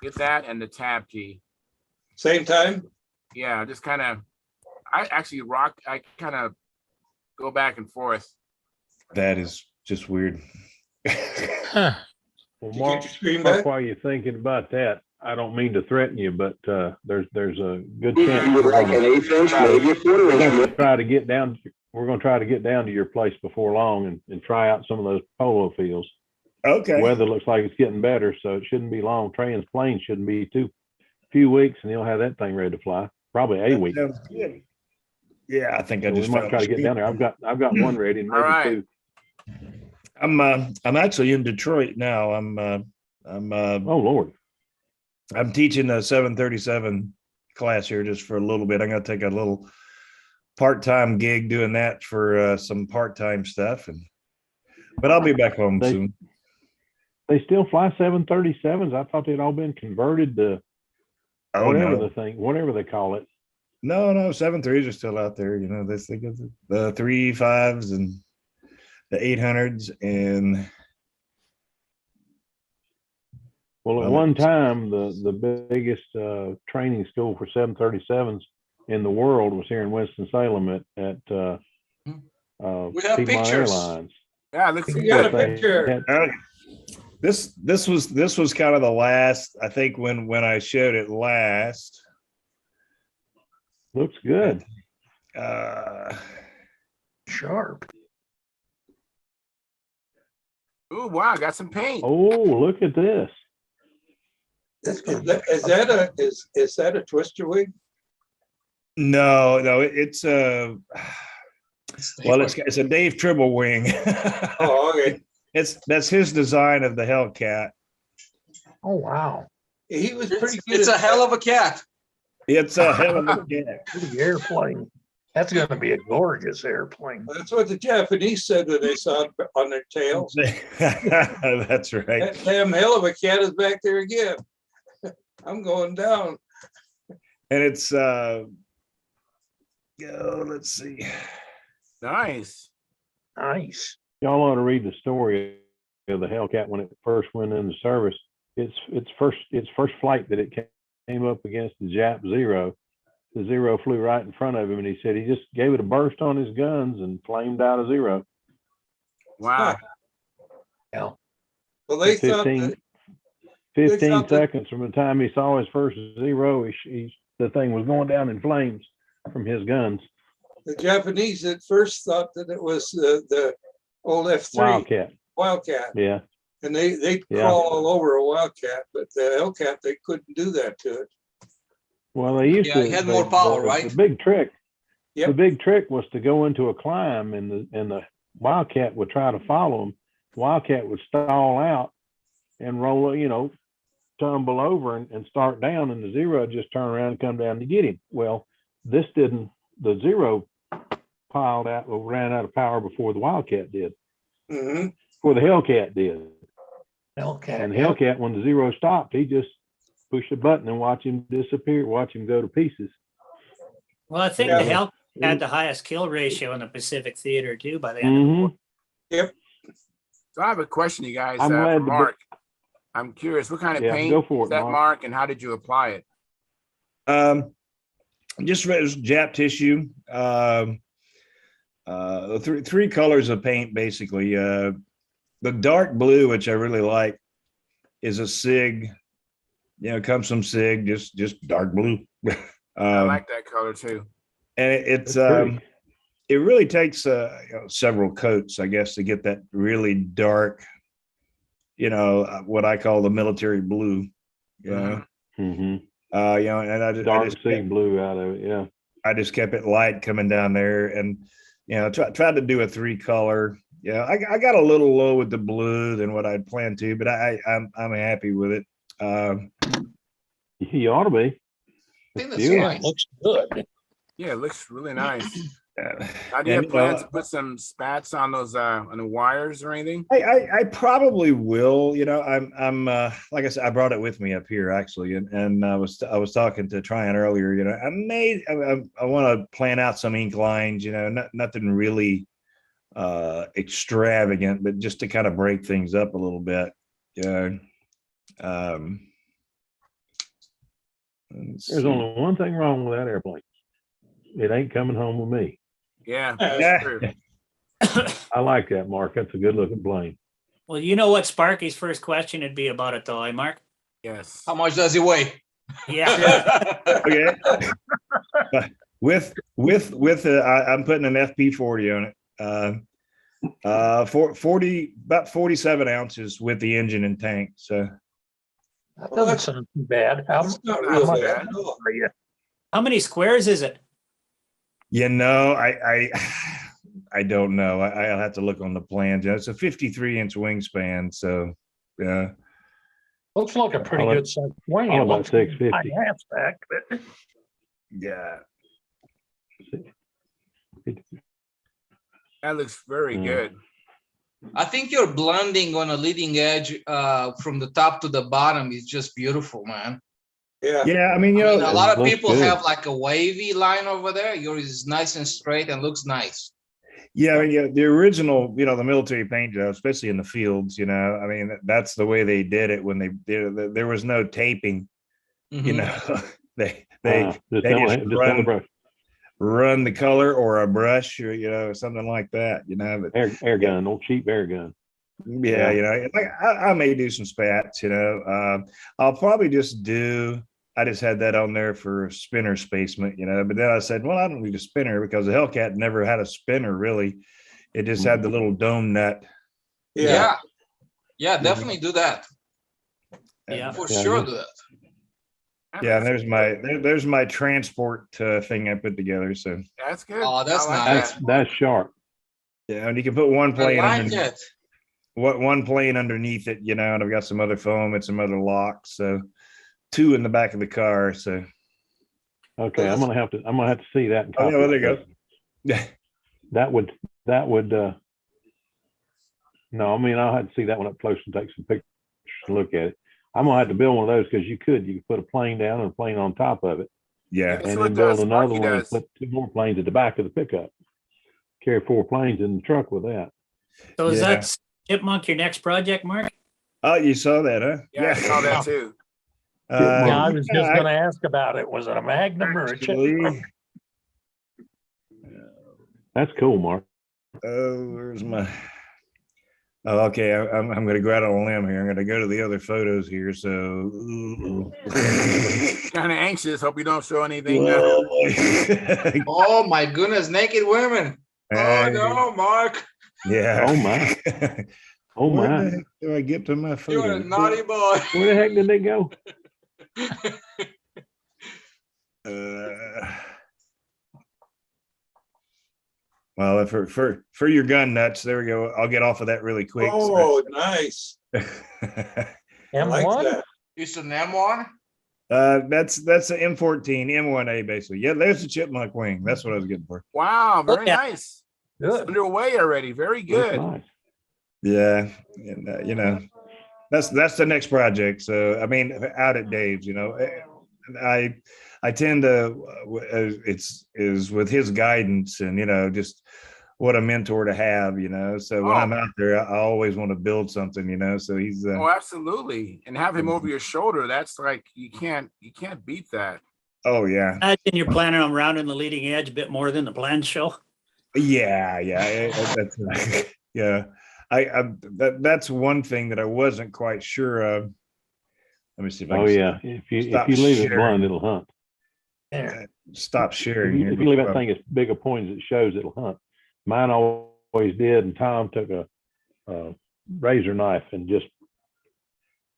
Hit that and the tab key. Same time? Yeah, just kind of. I kind of go back and forth. That is just weird. Well, Mark, while you're thinking about that, I don't mean to threaten you, but there's a good chance we're going to try to get down. We're going to try to get down to your place before long and try out some of those polo fields. Okay. The weather looks like it's getting better, so it shouldn't be long. Trey's plane shouldn't be few weeks, and he'll have that thing ready to fly. Probably a week. Yeah, I think I just might try to get down there. I've got one ready, and maybe 2. I'm actually in Detroit now. Oh Lord. I'm teaching a 737 class here just for a little bit. I'm gonna take a little part-time gig doing that for some part-time stuff, but I'll be back home soon. They still fly 737s. I thought they'd all been converted to whatever they call it. No, 737s are still out there. You know, they get the 385s and the 800s and. Well, at one time, the biggest training school for 737s in the world was here in Winston-Salem at We have Piedmont pictures. Airlines. Yeah, it looks We got a good. They picture. had- This was kind of the last, I think, when I showed it last. Looks good. Sharp. Ooh, wow, got some paint. Oh, look at this. Is that a twister wing? No, it's a it's a Dave Tribble wing. Oh, okay. That's his design of the Hellcat. Oh, wow. He was pretty good. It's a at hell of a cat. It's a hell of a cat. The airplane. That's going to be a gorgeous airplane. That's what the Japanese said when they saw it on their tails. That's right. That damn hell of a cat is back there again. I'm going down. And it's let's see. Nice. Nice. Y'all ought to read the story of the Hellcat when it first went into service. Its first flight that it came up against the Jap Zero. The Zero flew right in front of him, and he said he just gave it a burst on his guns and flamed out a Zero. Wow. Yeah. Well, they thought 15, that, 15 thought that- seconds from the time he saw his first Zero, the thing was going down in flames from his guns. the Japanese at first thought that it was the old F3 Wildcat. Yeah. and they'd Yeah. crawl all over a Wildcat, but the Hellcat, they couldn't do that to it. Well, they used Yeah, to. he had more power, right? The big trick. Yep. The big trick was to go into a climb, and the Wildcat would try to follow him. Wildcat would stall out and roll, tumble over and start down, and the Zero would just turn around and come down to get him. Well, this didn't. The Zero ran out of power before the Wildcat did. Mm-hmm. Before the Hellcat did. Hellcat. And the Hellcat, when the Zero stopped, he just pushed a button and watch him disappear, watch him go to pieces. Well, I think Yeah. the Hellcat had the highest kill ratio in the Pacific Theater too by the end of the war. Mhm. So I have a question, you guys, I'm glad for the- Mark. I'm curious, what kind of Yeah, paint go for is it, that, Mark. Mark, and how did you apply it? Just Jap tissue. Three colors of paint basically. The dark blue, which I really like, is a SIG. It comes from SIG, just dark blue. I like that color too. And it's That's pretty. it really takes several coats, I guess, to get that really dark, what I call the military blue. Yeah. Mm-hmm. And I Dark just sea kept, blue out of it. Yeah. I just kept it light coming down there, and tried to do a 3-color. Yeah, I got a little low with the blue than what I'd planned to, but I'm happy with it. You ought to be. I think that's Beautiful. nice. Looks good. Yeah, it looks really nice. Uh, How do you and, have plans to put some spats on those on the wires or anything? I probably will. I'm like I said, I brought it with me up here actually, and I was talking to Tryon earlier. I want to plan out some ink lines. Nothing really extravagant, but just to kind of break things up a little bit. There's only one thing wrong with that airplane. It ain't coming home with me. Yeah, Yeah. that's true. I like that, Mark. That's a good looking plane. Well, you know what Sparky's first question would be about it though, Mark? Yes. How much does it weigh? Yeah. Okay. with I'm putting an FP40 on it. 40 about 47 ounces with the engine and tank. So That doesn't sound too bad. It's not Not real bad. bad at all. Are you? How many squares is it? I don't know. I'll have to look on the plans. It's a 53-inch wingspan. So yeah. Looks like a pretty All good size wing. all It about looks 650. high hatchback, but Yeah. That looks very Mm. good. I think your blending on a leading edge from the top to the bottom is just beautiful, man. Yeah. Yeah. I mean, I mean, a lot of looks people good. have like a wavy line over there. Yours is nice and straight and looks nice. Yeah, I mean, the original, the military paint job, especially in the fields, I mean, that's the way they did it when they did it. There was no taping, Mhm. they Just they on just the run, brush. run the color or a brush or, something like that, but Air gun, old cheap air gun. yeah, like I may do some spats, I'll probably I just had that on there for spinner spacement, but then I said, well, I don't need a spinner because the Hellcat never had a spinner really. It just had the little dome nut. Yeah. Yeah, definitely do that. Yeah. For sure do that. Yeah, and there's my transport thing I put together. So That's good. Oh, that's I like nice. that. That's sharp. yeah, and you can put one I plane like underneath it. one plane underneath it, and I've got some other foam and some other locks. So 2 in the back of the car. So Okay, I'm gonna have to see that. And oh yeah, well, there you copy go. it. Yeah. That would no, I mean, I'll have to see that one up close and take some pictures and look at it. I'm gonna have to build one of those because you could put a plane down and a plane on top of it, Yeah. That's and what then build another Sparky one and does. put 2 more planes at the back of the pickup. Carry 4 planes in the truck with that. So is Yeah. that Chipmunk your next project, Mark? Oh, you saw that, huh? Yeah, I saw that too. Yeah, I was just I- going to ask about it. Was it a Magnum or a Chipmunk? actually, That's cool, Mark. where's my? Oh, okay. I'm going to go out on a limb here. I'm going to go to the other photos here. So, Kind of anxious. Hope you don't show anything. Whoa. Oh my goodness, naked women. Oh no, Mark. Yeah. Oh my. Oh Where my. the heck do I get to my You're photo? a naughty boy. Where the heck did they go? Well, for your gun nuts, there we go. I'll get off of that really quick. Oh, nice. I like M1? that. It's an M1. That's the M14, M1A basically. Yeah, there's the chipmunk wing. That's what I was getting for. Wow, very Yeah. nice. It's Good. underway already. Very That's good. nice. Yeah, and that's the next project. So I mean, out at Dave's, I tend to is with his guidance and just what a mentor to have. So when I'm out there, I always want to build something. So he's Oh, absolutely. And have him over your shoulder. That's like you can't beat that. oh yeah. Imagine you're planning on rounding the leading edge a bit more than the plans show. Yeah, that's yeah. That's one thing that I wasn't quite sure of. Let me see if I Oh can yeah. If you stop leave it sharing. blind, it'll hunt. Stop sharing here. If you leave that thing as big a point as it shows, it'll hunt. Mine always did, and Tom took a razor knife and just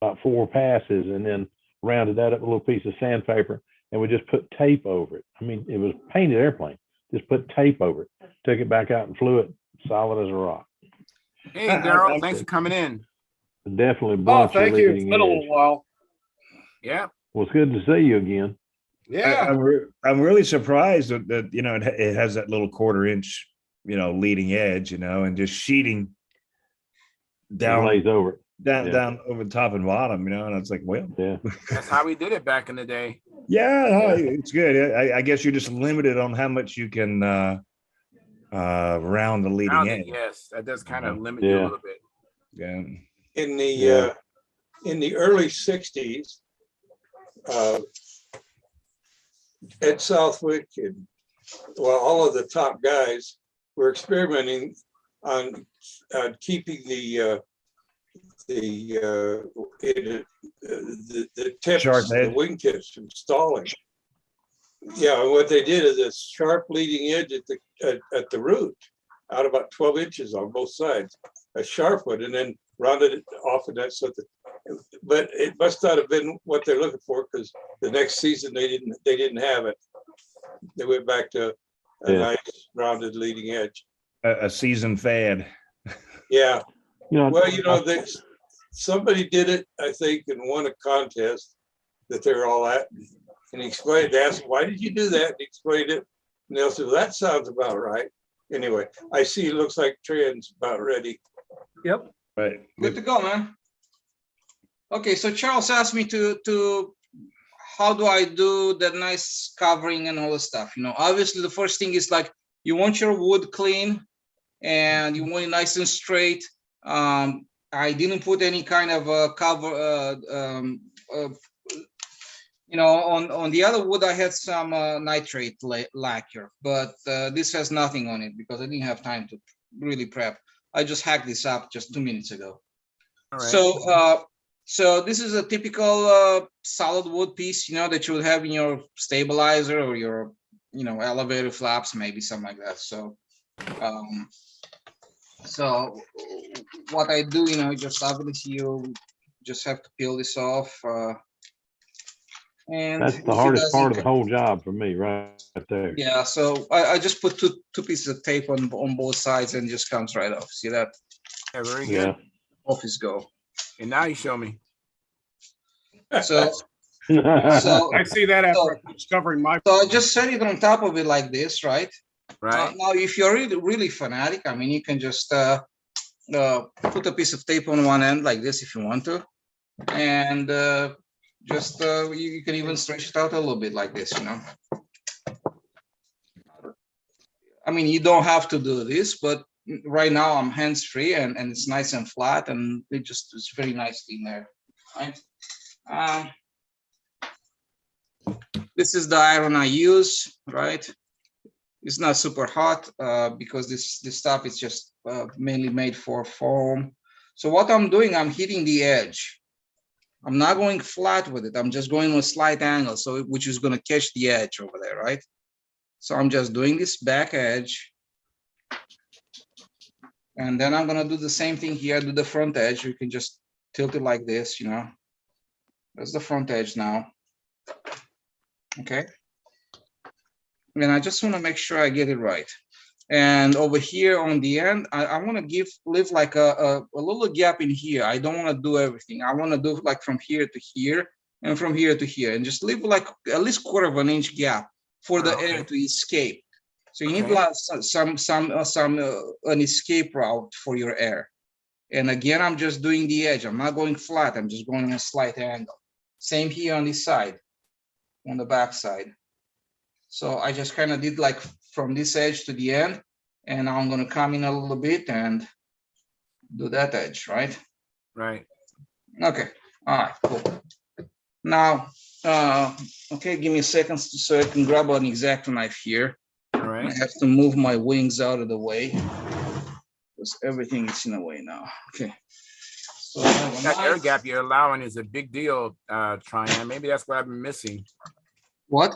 about 4 passes, and then rounded that up with a little piece of sandpaper, and we just put tape over it. I mean, it was a painted airplane. Just put tape over it. Took it back out and flew it solid as a rock. Hey, Daryl, thanks for coming in. Definitely Oh, blunt your thank you. It's leading been a edge. little while. Yeah. Well, it's good to see you again. Yeah. I'm really surprised that it has that little 1/4 inch leading edge and just sheeting It down lays over it. down over the top and bottom and it's like, well, Yeah. That's how we did it back in the day. yeah, no, it's good. I guess you're just limited on how much you can round the leading Rounded, edge. yes, that does kind of limit you a Yeah. little bit. Yeah. In the Yeah. in the early 60s, Ed Southwick and all of the top guys were experimenting on keeping the tips, Sharp the edge. wing tips from stalling. Yeah, and what they did is a sharp leading edge at the root, out about 12 inches on both sides, a sharp one, and then rounded it off of that. But it must not have been what they're looking for, because the next season they didn't have it. They went back to a nice rounded leading edge. A seasoned fad. Yeah. Well, Somebody did it, I think, and won a contest that they're all at. And he explained, they asked, why did you do that? And he explained it. And they'll say, well, that sounds about right. Anyway, I see it looks like Trent's about ready. Yep. Right. Good to go, man. Okay, so Charles asked me to how do I do that nice covering and all the stuff. Obviously the first thing is like you want your wood clean and you want it nice and straight. I didn't put any kind of cover, You know, on the other wood, I had some nitrate lacquer, but this has nothing on it because I didn't have time to really prep. I just hacked this up just 2 minutes ago. All right. So, so this is a typical solid wood piece, you know, that you would have in your stabilizer or your, you know, elevator flaps, maybe something like that. So, so what I do, you know, just obviously you just have to peel this off. And That's the if it hardest doesn't part of the whole job for me, right there. Yeah, so I just put two pieces of tape on both sides and it just comes right off. See that? Yeah, very Yeah. good. Off is go. And now you show me. So I see that after discovering my. so I just set it on top of it like this, right? Right. Now, if you're really fanatic, I mean, you can just put a piece of tape on one end like this if you want to, and just you can even stretch it out a little bit like this, you know. I mean, you don't have to do this, but right now I'm hands-free and it's nice and flat and it just is very nicely in there, right? This is the iron I use, right? It's not super hot because this stuff is just mainly made for foam. So what I'm doing, I'm hitting the edge. I'm not going flat with it. I'm just going with a slight angle, so which is going to catch the edge over there, right? So I'm just doing this back edge. And then I'm going to do the same thing here, do the front edge. You can just tilt it like this, you know. That's the front edge now. Okay. And I just want to make sure I get it right. And over here on the end, I want to leave like a little gap in here. I don't want to do everything. I want to do like from here to here and from here to here, and just leave like at least 1/4 of an inch gap for the air to escape. So you need like an escape route for your air. And again, I'm just doing the edge. I'm not going flat. I'm just going a slight angle. Same here on this side, on the back side. So I just kind of did like from this edge to the end, and now I'm going to come in a little bit and do that edge, right? Right. Okay. All right, cool. Now, okay, give me a second so I can grab an X-Acto knife here. All right. I have to move my wings out of the way because everything is in the way now. Okay. So that air gap you're allowing is a big deal, Tryon. Maybe that's what I've been missing. What?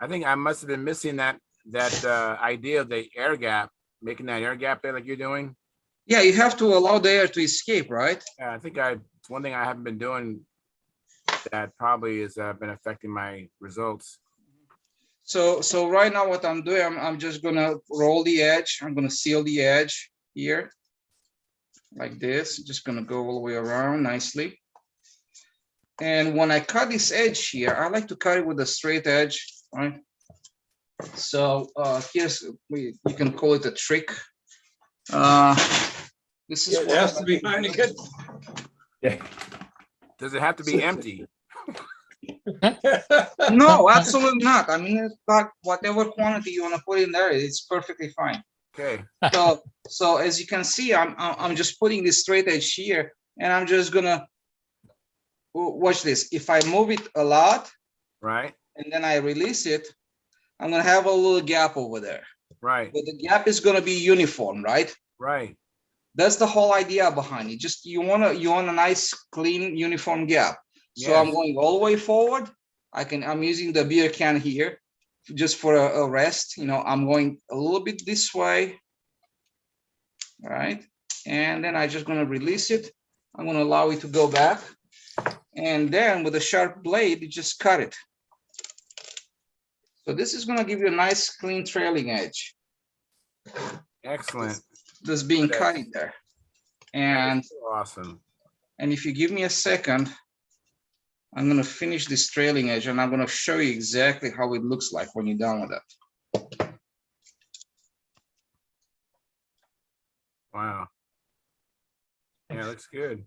I think I must have been missing that idea of the air gap, making that air gap there like you're doing. Yeah, you have to allow the air to escape, right? Yeah, I think it's one thing I haven't been doing that probably has been affecting my results. So right now what I'm doing, I'm just gonna roll the edge. I'm gonna seal the edge here like this. Just gonna go all the way around nicely. And when I cut this edge here, I like to cut it with a straight edge, right? So you can call it a trick. This is It has to be Heineken. Yeah. Does it have to be empty? No, absolutely not. I mean, it's like whatever quantity you want to put in there, it's perfectly fine. Okay. So as you can see, I'm just putting this straight edge here, and I'm just gonna watch this. If I move it a lot, right, and then I release it, I'm gonna have a little gap over there. Right. But the gap is gonna be uniform, right? Right. That's the whole idea behind it. Just you want a nice, clean, uniform gap. So Yes. I'm going all the way forward. I'm using the beer can here just for a rest. You know, I'm going a little bit this way. All right. And then I'm just going to release it. I'm going to allow it to go back. And then with a sharp blade, you just cut it. So this is going to give you a nice, clean trailing edge. Excellent. That's being cut in there. And so awesome. And if you give me a second, I'm going to finish this trailing edge and I'm going to show you exactly how it looks like when you're done with that. Wow. Yeah, looks good.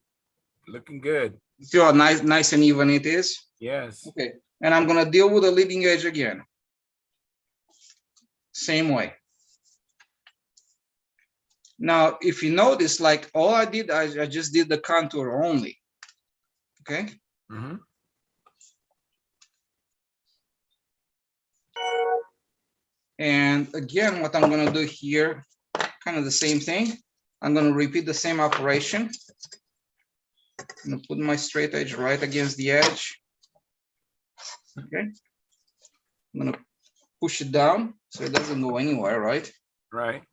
Looking good. See how nice and even it is? Yes. Okay. And I'm going to deal with the leading edge again. Same way. Now, if you notice, like all I did, I just did the contour only. Okay. Mm-hmm. And again, what I'm gonna do here, kind of the same thing. I'm gonna repeat the same operation. I'm gonna put my straight edge right against the edge. Okay. I'm gonna push it down so it doesn't go anywhere, right? Right.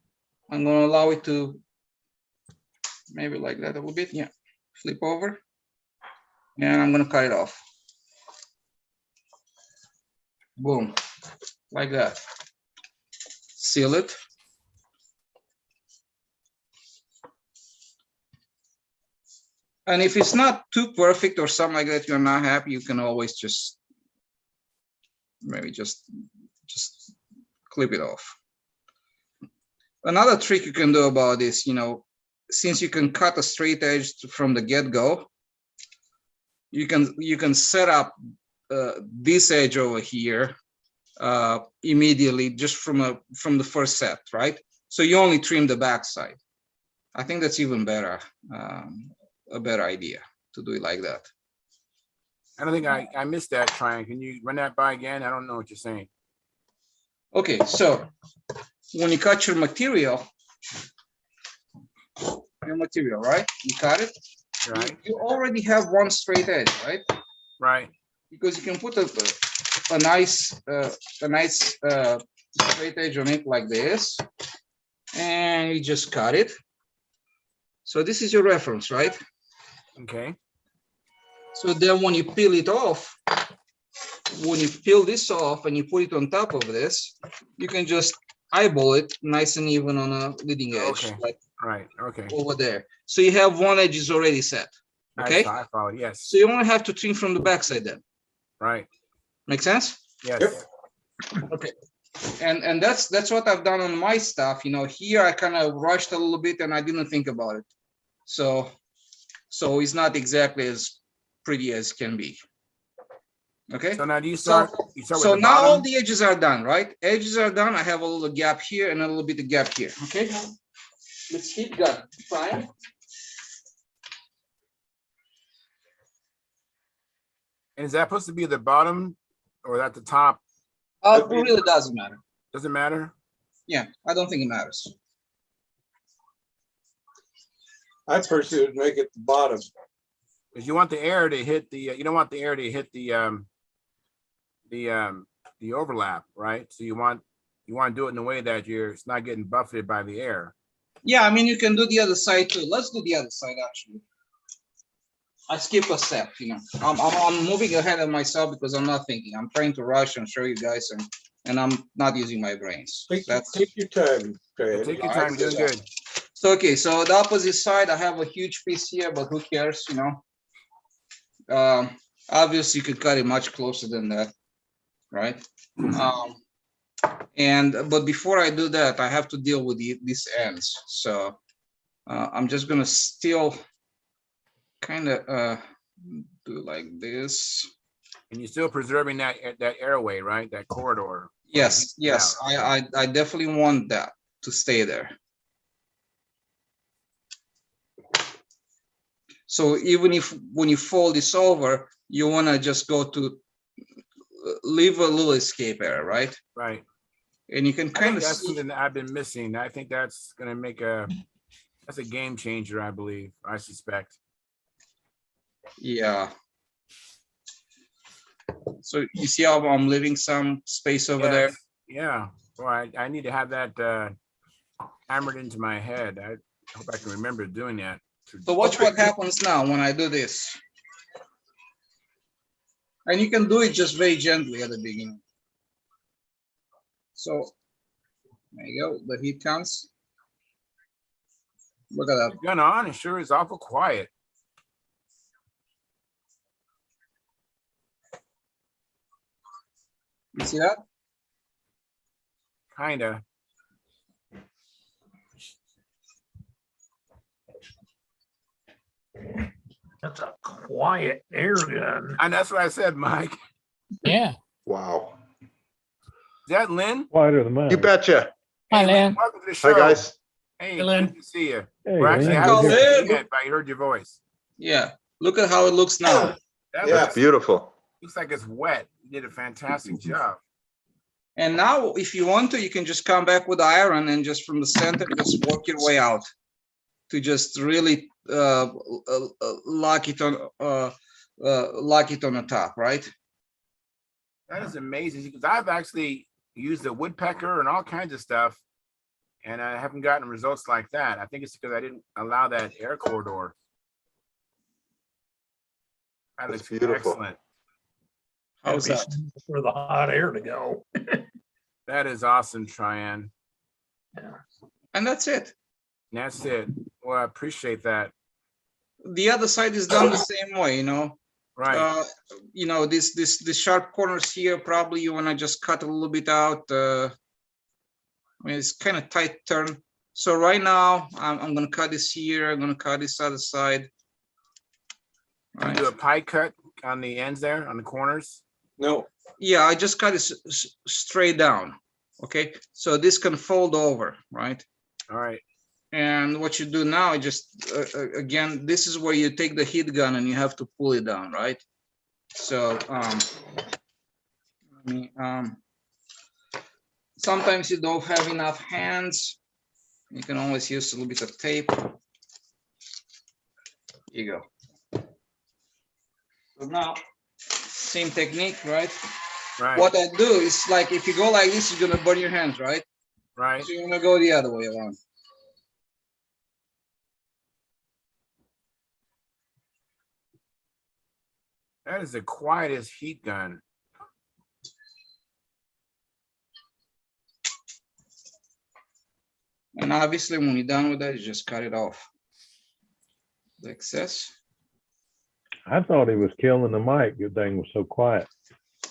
I'm gonna allow it to maybe like that a little bit, yeah. Flip over. And I'm gonna cut it off. Boom, like that. Seal it. And if it's not too perfect or something like that, you're not happy, you can always just maybe just clip it off. Another trick you can do about this, you know, since you can cut a straight edge from the get-go, you can set up this edge over here immediately just from the first set, right? So you only trim the backside. I think that's even better, a better idea to do it like that. I don't think I missed that, Tryon. Can you run that by again? I don't know what you're saying. Okay, so when you cut your material, right? You cut it. Right. You already have one straight edge, right? Right. Because you can put a nice straight edge on it like this, and you just cut it. So this is your reference, right? Okay. So then when you peel it off, when you peel this off and you put it on top of this, you can just eyeball it nice and even on a leading edge, Okay. like Right. Okay. over there. So you have one edge is already set. Okay. I follow. Yes. So you only have to trim from the backside then. Right. Make sense? Yes. Okay. And that's what I've done on my stuff. You know, here I kind of rushed a little bit and I didn't think about it. So it's not exactly as pretty as can be. Okay. So now do you start? So with the now all bottom? the edges are done, right? Edges are done. I have a little gap here and a little bit of gap here. Okay. Let's keep that. Fine. And is that supposed to be the bottom or at the top? It really doesn't matter. Doesn't matter. Yeah, I don't think it matters. I personally would make it the bottom. Because you want the air to hit the. You don't want the air to hit the overlap, right? So you want to do it in a way that it's not getting buffeted by the air. Yeah, I mean you can do the other side too. Let's do the other side actually. I skip a step, you know. I'm moving ahead of myself because I'm not thinking. I'm trying to rush and show you guys, and I'm not using my brains. Take your time. Yeah, take your time. You're doing good. So okay, so the opposite side, I have a huge piece here, but who cares, you know? Obviously, you could cut it much closer than that, right? But before I do that, I have to deal with these ends. So I'm just gonna still kind of do like this. And you're still preserving that airway, right? That corridor. Yes, yes, I definitely want that to stay there. So even if when you fold this over, you want to just go to leave a little escape area, right? Right. And you can kind of that's something that I've been missing. I think that's going to make that's a game changer, I believe. I suspect. Yeah. So you see how I'm leaving some space over there? Yeah. Well, I need to have that hammered into my head. I hope I can remember doing that. So watch what happens now when I do this. And you can do it just very gently at the beginning. So there you go. The heat comes. Look at that. Gun on, it sure is awful quiet. You see that? Kinda. That's a quiet air gun. And that's what I said, Mike. Yeah. Wow. Is that Lynn? Quieter than mine. You betcha. Hi, Lynn. Welcome to the show. Hi, guys. Hey, Hey, Lynn. good to see you. Hey, We're actually Lynn. having Lynn. yet, but I heard your voice. Yeah. Look at how it looks now. That Yeah, looks, beautiful. looks like it's wet. You did a fantastic job. And now, if you want to, you can just come back with iron and just from the center, just work your way out to just really lock it on the top, right? That is amazing because I've actually used a woodpecker and all kinds of stuff, and I haven't gotten results like that. I think it's because I didn't allow that air corridor. That That's looks beautiful. excellent. How's that? For the hot air to go. That is awesome, Tryon. And that's it. That's it. Well, I appreciate that. The other side is done the same way, you know. Right. You know, this sharp corners here, probably you want to just cut a little bit out. I mean, it's kind of tight turn. So right now, I'm going to cut this here. I'm going to cut this other side. You do a pie cut on the ends there, on the corners? No, Yeah, I just cut it straight down. Okay, so this can fold over, right? All right. And what you do now, just again, this is where you take the heat gun and you have to pull it down, right? So sometimes you don't have enough hands. You can always use a little bit of tape. Here you go. So now, same technique, right? Right. What I do is like, if you go like this, you're gonna burn your hands, right? Right. So you're gonna go the other way around. That is the quietest heat gun. And obviously, when you're done with that, you just cut it off. The excess. I thought he was killing the mic. The thing was so quiet,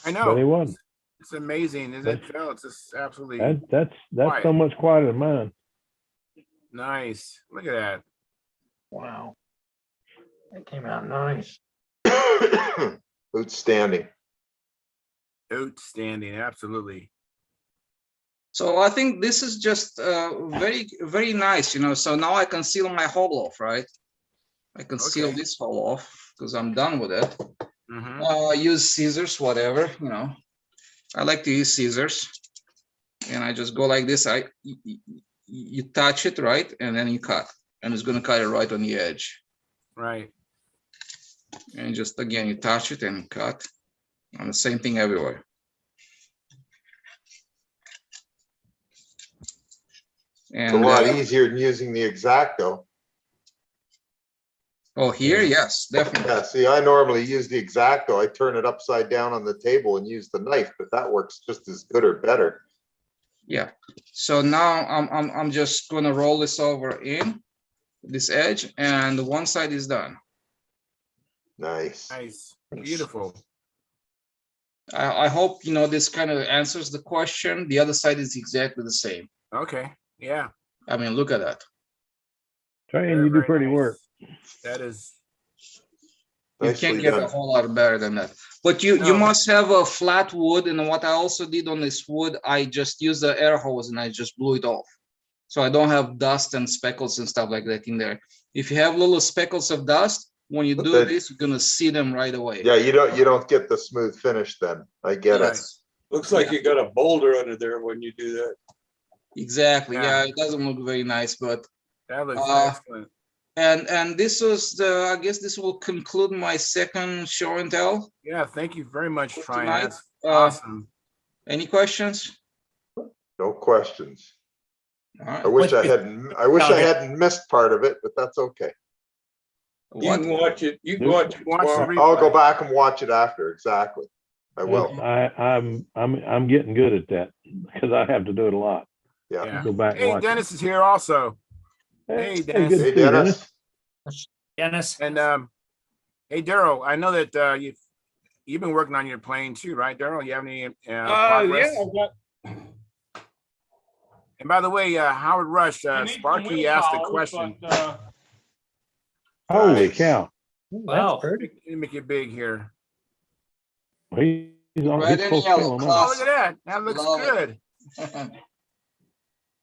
I but he know. wasn't. It's amazing, isn't it, Phil? It's just absolutely That's quiet. so much quieter than mine. Nice. Look at that. Wow. That came out nice. Outstanding. Outstanding. Absolutely. So I think this is just very, very nice, you know. So now I can seal my hole off, right? I can seal Okay. this hole off because I'm done with it. Mm-hmm. Use scissors, whatever, you know. I like to use scissors, and I just go like this. You touch it, right, and then you cut, and it's gonna cut it right on the edge. Right. And just again, you touch it and you cut, and the same thing everywhere. It's a And lot easier than using the X-Acto. oh, here, yes, definitely. Yeah, see, I normally use the X-Acto. I turn it upside down on the table and use the knife, but that works just as good or better. Yeah. So now I'm just gonna roll this over in this edge, and one side is done. Nice. Nice. Beautiful. I hope you know this kind of answers the question. The other side is exactly the same. Okay. Yeah. I mean, look at that. Tryon, Very, you do very pretty nice. work. That is. You Nicely can't get a done. whole lot better than that. But you No. must have a flat wood. And what I also did on this wood, I just used the air hose and I just blew it off. So I don't have dust and speckles and stuff like that in there. If you have little speckles of dust, when you do That- this, you're gonna see them right away. Yeah, you don't get the smooth finish then. I get it. Yes, looks like you got a boulder under there when you do that. exactly. Yeah. Yeah, it doesn't look very nice, but That looks Uh, excellent. and this was the, I guess this will conclude my second show and tell. Yeah. Thank you very much, for Tryon. tonight. That's Uh, awesome. Any questions? No questions. All right. I wish I hadn't missed part of it, but that's okay. You What? can watch it. You can Nope. watch it Watch the tomorrow. replay. I'll go back and watch it after. Exactly. I will. I'm getting good at that because I have to do it a lot. Yeah. Yeah. Go back and Hey, watch it. Dennis is here also. Hey, Hey, Dennis. good to Hey, see you, Dennis. Dennis, And hey, Daryl, I know that you've been working on your plane too, right, Daryl? You have any progress? Yeah, I've got. And by the way, Howard Rush, I need some Sparky wheel asked a towels, question. but, Holy Nice. cow! wow. Let me make it big here. He's on. Red He's and supposed to yellow, kill him. Oh, huh? look at that. That looks Love it. good.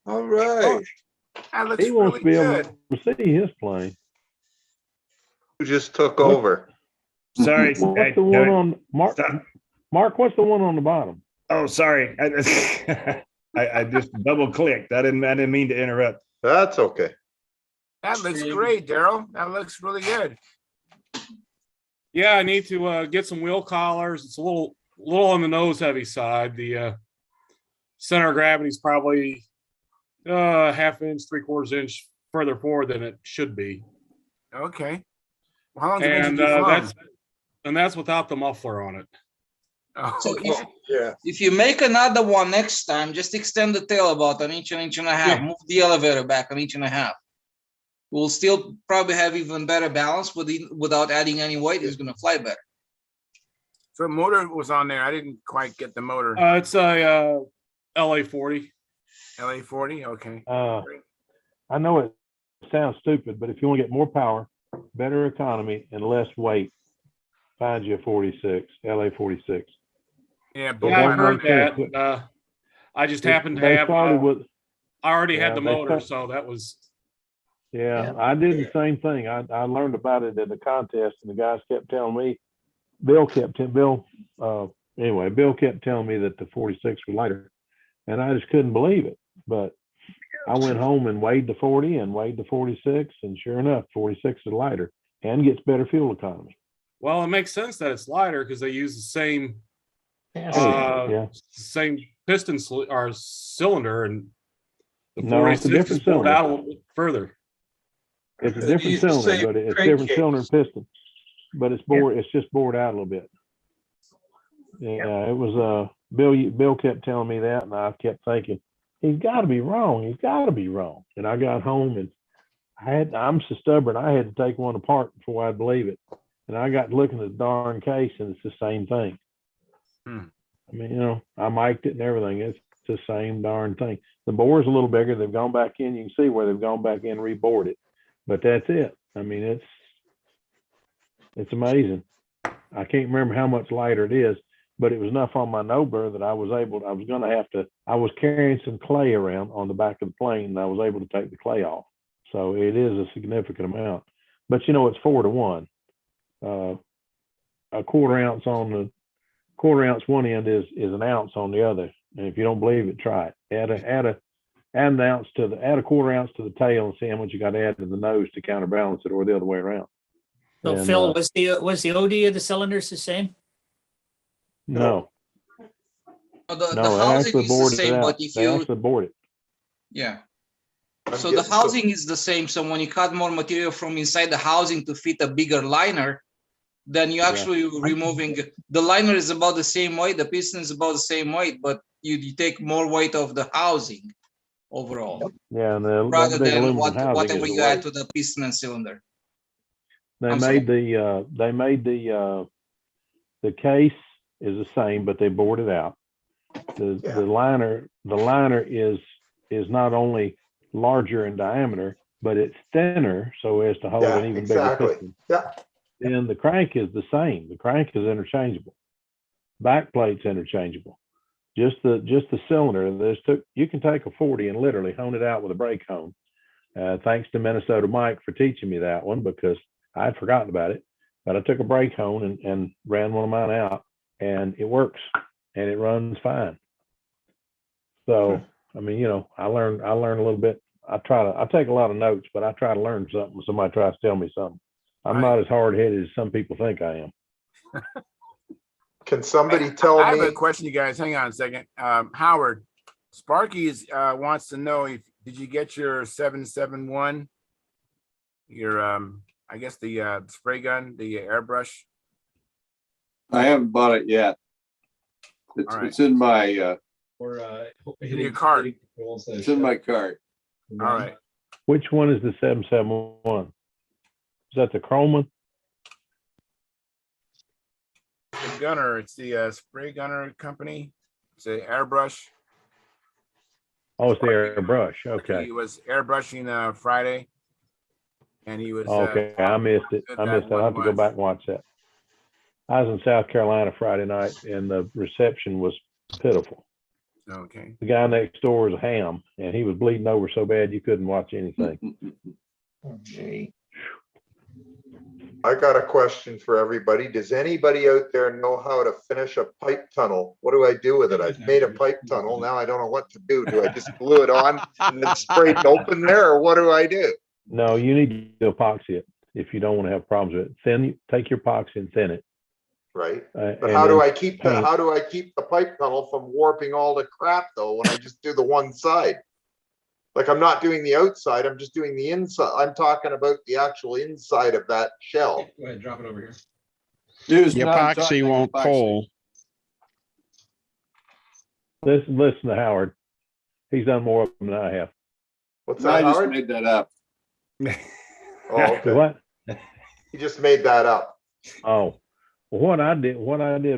All right. That looks He wants really to be able good. to see his plane. Who just took over? Sorry. What's the one on Mark? Stop. Mark, what's the one on the bottom? Oh, sorry. I just double clicked. I didn't mean to interrupt. That's okay. That looks great, Daryl. That looks really good. Yeah, I need to get some wheel collars. It's a little on the nose heavy side. The center of gravity is probably half inch, 3/4 inch further forward than it should be. Okay. Well, how long has it been And since you flown? that's without the muffler on it. Oh, So okay. if you make another one next time, just extend the tail about an inch and a half. Yeah. Move the elevator back an inch and a half. We'll still probably have even better balance without adding any weight. It's going to fly better. So motor was on there. I didn't quite get the motor. It's a LA40. LA40. Okay. Great. I know it sounds stupid, but if you want to get more power, better economy, and less weight, find you a 46, LA46. Yeah, But Yeah, I've don't heard make sense. that. I just They- happened to they have. started with- I already had Yeah, the they motor, start- so that was. Yeah, I did the same thing. I learned about it at the contest, and the guys kept telling me, Bill kept telling me that the 46 was lighter, and I just couldn't believe it. But I went home and weighed the 40 and weighed the 46, and sure enough, 46 is lighter and gets better fuel economy. Well, it makes sense that it's lighter because they use the same Yeah. same piston or cylinder, and the No, it's a 46 is different bored cylinder. out a little bit further. It's a different Use the cylinder, same but it's crankcase. different cylinder and piston. But it's bored. It's just bored out a little bit. Yeah, it was. Bill kept telling me that, and I kept thinking he's got to be wrong. He's got to be wrong. And I got home and I'm so stubborn. I had to take one apart before I'd believe it. And I got looking at the darn case, and it's the same thing. I mean, I mic'd it and everything. It's the same darn thing. The bore's a little bigger. They've gone back in. You can see where they've gone back in, rebored it. But that's it. I mean, it's amazing. I can't remember how much lighter it is, but it was enough on my Nobler that I was carrying some clay around on the back of the plane, and I was able to take the clay off. So it is a significant amount. But it's 4-to-1. A quarter ounce one end is an ounce on the other. And if you don't believe it, try it. Add a quarter ounce to the tail and see how much you got to add to the nose to counterbalance it, or the other way around. So And, Phil, was the OD of the cylinders the same? No, The no, they housing actually is the bored it same, but out. if They you, actually bored it. yeah. I'm So the getting housing is the same. So when you cut more material from inside the housing to fit a bigger liner, then you actually removing the liner is about the same weight, the piston is about the same weight, but you take more weight of the housing overall, Yeah, and rather that big than aluminum housing whatever is you the add weight. to the piston and cylinder. They I'm made the case is the same, but they bored it out. The liner is not only larger in diameter, but it's thinner so as to hold Yeah, an even exactly. bigger piston. Yeah. Then the crank is the same. The crank is interchangeable. Back plate's interchangeable. Just the cylinder. You can take a 40 and literally hone it out with a brake hone. Thanks to Minnesota Mike for teaching me that one, because I'd forgotten about it. But I took a brake hone and ran one of mine out, and it works, and it runs fine. So, I mean, I learned a little bit. I take a lot of notes, but I try to learn something when somebody tries to tell me something. I'm not as hard-headed as some people think I am. Can somebody tell I have me? a question, you guys. Hang on a second. Howard, Sparky wants to know did you get your 771? Your I guess the spray gun, the airbrush. I haven't bought it yet. It's in my in your cart. It's in my cart. All right. Which one is the 771? Is that the chrome one? The gunner. It's the spray gunner company. It's an airbrush. Oh, it's the airbrush. Okay. He was airbrushing Friday, and he was. Okay, I missed it. I'll have to go back and watch that. I was in South Carolina Friday night, and the reception was pitiful. Okay. The guy next door was a ham, and he was bleeding over so bad you couldn't watch anything. Oh, gee. I got a question for everybody. Does anybody out there know how to finish a pipe tunnel? What do I do with it? I've made a pipe tunnel. Now I don't know what to do. Do I just glue it on and then spray it open there, or what do I do? No, you need to epoxy it if you don't want to have problems with it. Take your epoxy and thin it. Right. But and how do then I keep the paint. how do I keep the pipe tunnel from warping all the crap though when I just do the one side? Like I'm not doing the outside, I'm just doing the inside. I'm talking about the actual inside of that shell. Go ahead, drop it over here. Use The epoxy won't pull. Listen to Howard. He's done more of them than I have. What's I that, just Howard? made that up. Oh, okay. What? He just made that up. Oh, well, what I did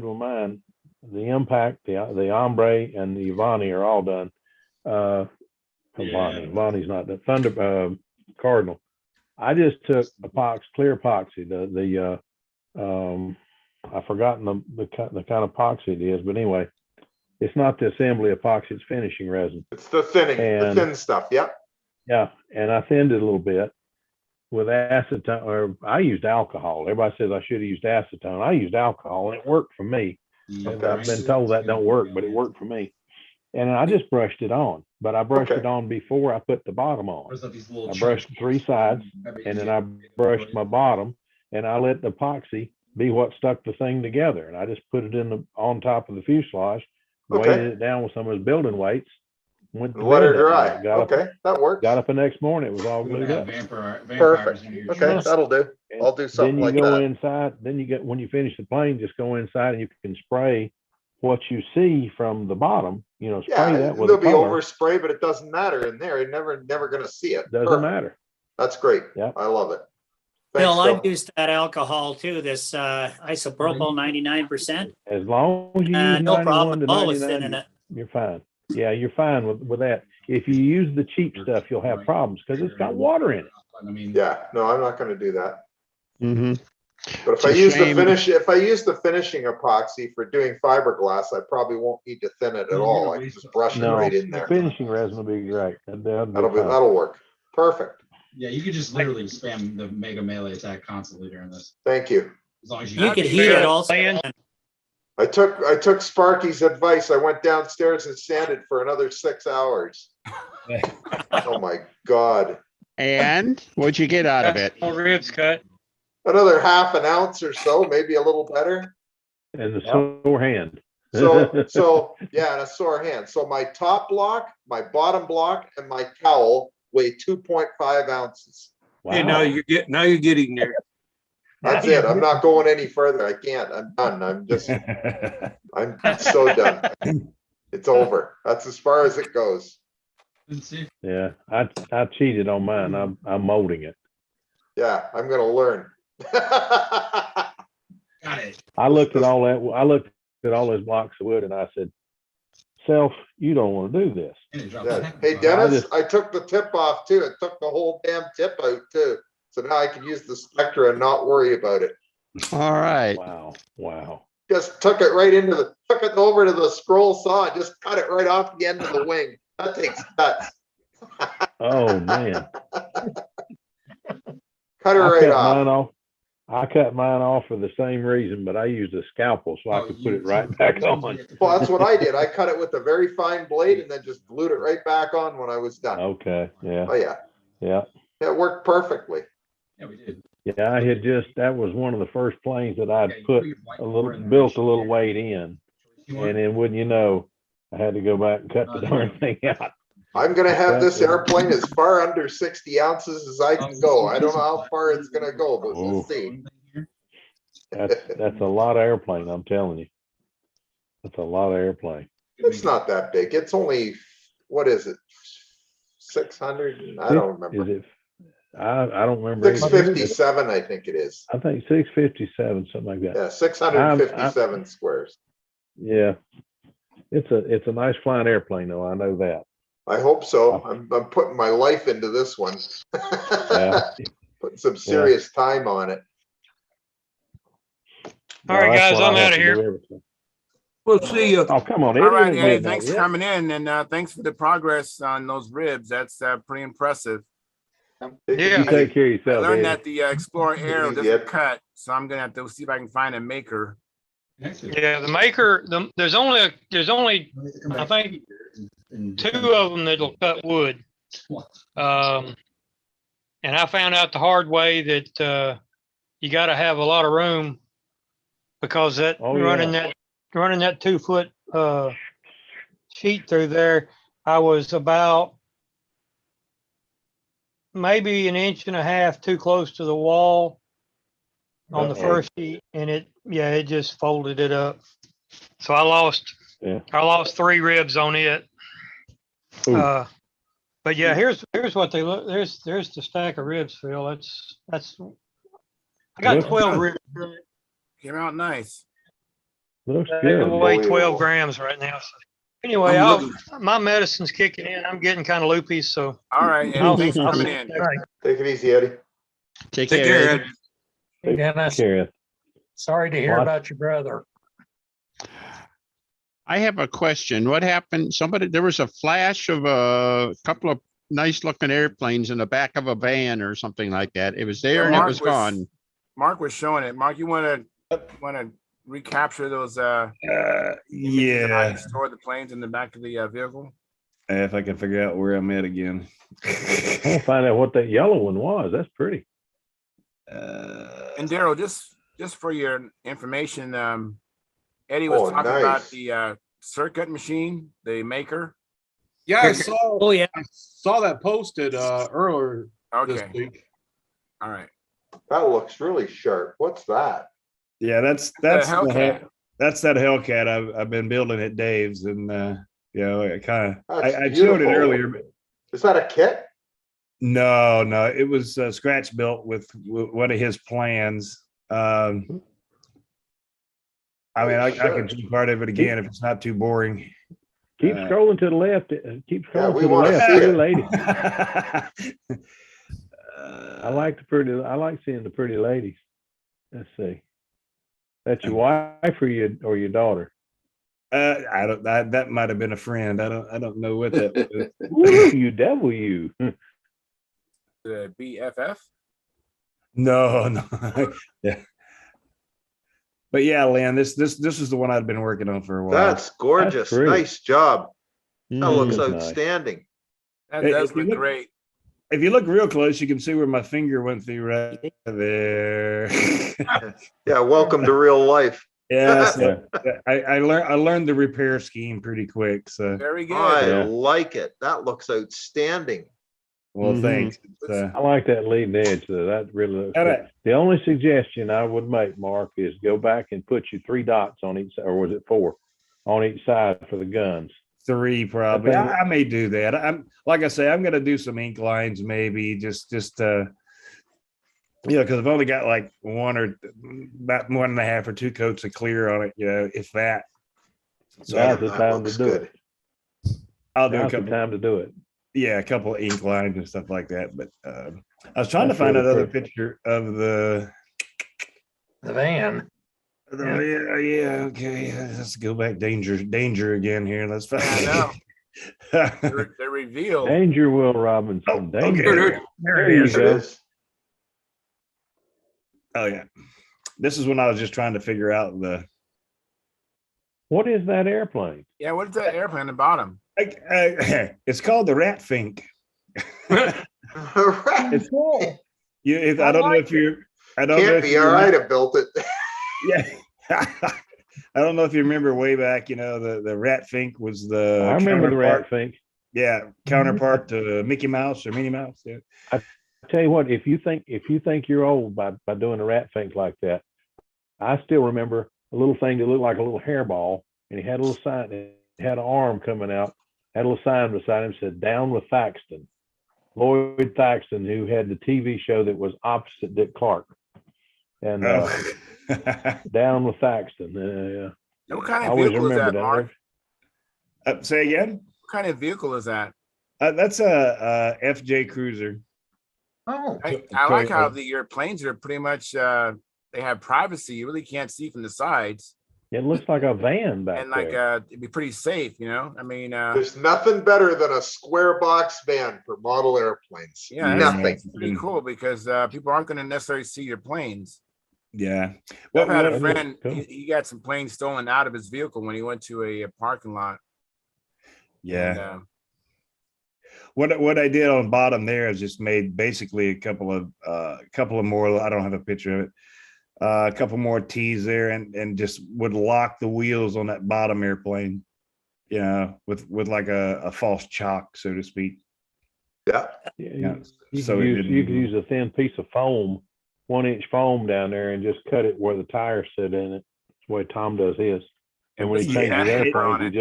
with mine, the impact, the ombre, and the Ivani are all done. Ivani's not the Thunder Cardinal. I just took clear epoxy. I've forgotten the kind of epoxy it is, but anyway, it's not the assembly epoxy; it's finishing resin. It's the thin stuff. Yep. Yeah, and I thinned it a little bit with acetone, or I used alcohol. Everybody says I should have used acetone. I used alcohol, and it worked for me. And I've been told that don't work, but it worked for me. And I just brushed it on, but I brushed it on before I put the bottom on. I brushed 3 sides, and then I brushed my bottom, and I let the epoxy be what stuck the thing together. And I just put it on top of the fuselage, weighted it down with some of those building weights, went to Let bed her that dry. night. Got Okay, that works. Got up the next morning, it was all glued up. Perfect. Okay, that'll do. I'll do something Then you like go that. inside. Then you get, when you finish the plane, just go inside and you can spray what you see from the bottom. You know, spray Yeah, that with there'll a be color. overspray, but it doesn't matter in there. You're never going to see it. Doesn't Perfect. matter. That's great. Yeah, I love it. Bill, Thanks, I've used that alcohol too, this isopropyl 99%. As long as you use No 91 problem to at all with 99, thinning it. you're fine. Yeah, you're fine with that. If you use the cheap stuff, you'll have problems because it's got water in it. Yeah, no, I'm not going to do that. Mm-hmm. But if I use the finishing epoxy for doing fiberglass, I probably won't need to thin it at all. I can just brush it right in there. Finishing resin will be great. That'll work. Perfect. Yeah, you could just literally spam the mega melee attack constantly during this. Thank you. As long as You could heat it also. I took Sparky's advice. I went downstairs and sanded for another 6 hours. Oh my God. And what'd you get out of it? All ribs cut. Another half an ounce or so, maybe a little better. And the sore hand. So yeah, and a sore hand. So my top block, my bottom block, and my cowl weigh 2.5 ounces. Wow. Hey, now you're getting there. That's it. I'm not going any further. I can't. I'm done. I'm so done. It's over. That's as far as it goes. Yeah, I cheated on mine. I'm molding it. Yeah, I'm gonna learn. Got it. I looked at all that. I looked at all those blocks of wood, and I said, "Self, you don't want to do this." Yeah. Hey, Dennis, I took the tip off too. It took the whole damn tip out too. So now I can use the Spectra and not worry about it. All right. Wow. Just took it over to the scroll saw and just cut it right off the end of the wing. That takes guts. Oh man. Cut it right off. I cut mine off for the same reason, but I used a scalpel so I could put it right back on. Well, that's what I did. I cut it with a very fine blade and then just glued it right back on when I was done. Okay. Yeah. Oh yeah. Yeah. It worked perfectly. Yeah, we did. Yeah, I had that was one of the first planes that I'd built a little weight in. And then wouldn't you know, I had to go back and cut the darn thing out. I'm going to have this airplane as far under 60 ounces as I can go. I don't know how far it's going to go, but we'll see. That's a lot of airplane, I'm telling you. That's a lot of airplane. It's not that big. It's only, what is it? 600? I don't remember. Is it? I don't remember. 657, I think it is. I think 657, something like that. Yeah, 657 squares. Yeah. It's a nice flying airplane, though. I know that. I hope so. I'm putting my life into this one. Yeah. Putting some serious time on it. All right, guys, I'm out of here. We'll see you. Oh, come on. All right, Eddie, thanks for coming in, and thanks for the progress on those ribs. That's pretty impressive. Yeah. You take care of I yourself, learned Eddie. that the Explorer Aero easy, doesn't Ed. cut, so I'm gonna have to see if I can find a maker. Yeah, the maker, there's only I think 2 of them that'll cut wood. And I found out the hard way that you got to have a lot of room because that Oh, running yeah. that 2-foot sheet through there, I was about maybe 1.5 inches too close to the wall on the Uh-oh. first sheet, and it just folded it up. So I lost 3 ribs on it. Ooh. But yeah, here's what they look. There's the stack of ribs, Phil. That's I got Looks 12 good. ribs. Came out nice. Looks They good. weigh 12 grams right now. So anyway, I'm looking- my medicine's kicking in. I'm getting kind of loopy, so All right, Eddie, I'll, thanks for I'll coming see you in. next time. Take it easy, Eddie. Take Take care, care, Ed. Ed. Hey, Dennis, Care of. sorry to hear What? about your brother. I have a question. What happened? There was a flash of a couple of nice looking airplanes in the back of a van or something like that. It was there and it Mark was gone. Mark was showing it. Mark, you want to recapture those images of how Yeah, you store the planes in the back of the vehicle? if I can figure out where I'm at again. I want to find out what that yellow one was. That's pretty. And Daryl, just for your information, Eddie was Oh, talking about nice. the circuit machine, the maker. Yeah, I saw. Oh, yeah. I saw that posted earlier this Okay, week. all right. That looks really sharp. What's that? Yeah, that's The that Hellcat I've been building at Dave's, and I kind of That's I showed it beautiful. earlier, but Is that a kit? no, it was scratch built with one of his plans. I mean, I can do part of it again if it's not too boring. Keep scrolling to the left. Keep scrolling we to the wanna left. see Pretty it. lady. I like seeing the pretty ladies. Let's see. That's your wife or your daughter? I don't. That might have been a friend. I don't know what that was. Ooh, you devil, you. The BFF. No. Yeah. But yeah, Lynn, this is the one I've been working on for a while. That's gorgeous. That's pretty. Nice job. That looks That's nice. outstanding. That Hey, does if you look look- great. If you look real close, you can see where my finger went through right there. Yeah, welcome to real life. Yeah, so I learned the repair scheme pretty quick. So Very good. I Yeah. like it. That looks outstanding. well, Mhm. thanks. I like that leading edge though. That really looks All good. right. The only suggestion I would make, Mark, is go back and put your 3 dots on each, or was it 4 on each side for the guns? 3 probably. I think- I may do that. I'm like I say, I'm gonna do some ink lines maybe just because I've only got like about 1.5 or 2 coats of clear on it, if that. So Now's the that time to looks do good. it. I'll do Now's the time to do it. a couple of ink lines and stuff like that. But I was trying That's to find really another pretty. picture of the van. okay. Let's go back danger again here. Let's find I know. The reveal. Danger, Will Robinson. Oh, Danger. okay. There you Yes, it go. is. Oh yeah. This is when I was just trying to figure out What is that airplane? Yeah, what is that airplane at the bottom? it's called the Rat Fink. It's cool. I don't know if you I don't know Can't if be you all right. remember- I built it. Yeah. I don't know if you remember way back, the Rat Fink was the I remember the counterpart- Rat Fink. Yeah, counterpart to Mickey Mouse or Minnie Mouse. Yeah. I tell you what, if you think you're old by doing a Rat Fink like that, I still remember a little thing that looked like a little hairball, and he had a little sign. It had an arm coming out. Had a little sign beside him said "Down with Thaxton." Lloyd Thaxton, who had the TV show that was opposite Dick Clark, and Down with Thaxton. What kind I of always vehicle is remember that, that. Mark? Say again. What kind of vehicle is that? That's a FJ Cruiser. Oh, I like how your planes are pretty much they have privacy. You really can't see from the sides. It looks like a van back and like there. it'd be pretty safe, you know. I mean, There's nothing better than a square box van for model airplanes. yeah, Nothing. that's pretty cool because people aren't going to necessarily see your planes. Yeah. I've had a what- friend, cool. he got some planes stolen out of his vehicle when he went to a parking lot. Yeah. And, What I did on the bottom there is just made basically a couple of more. I don't have a picture of it. A couple more T's there, and just would lock the wheels on that bottom airplane. You know, with like a false chock, so to speak. Yeah. Yeah. You So could it use didn't you could move. use a thin piece of foam, 1-inch foam down there, and just cut it where the tires sit in it. That's the way Tom does his. And when he Yeah, changes it- airplanes,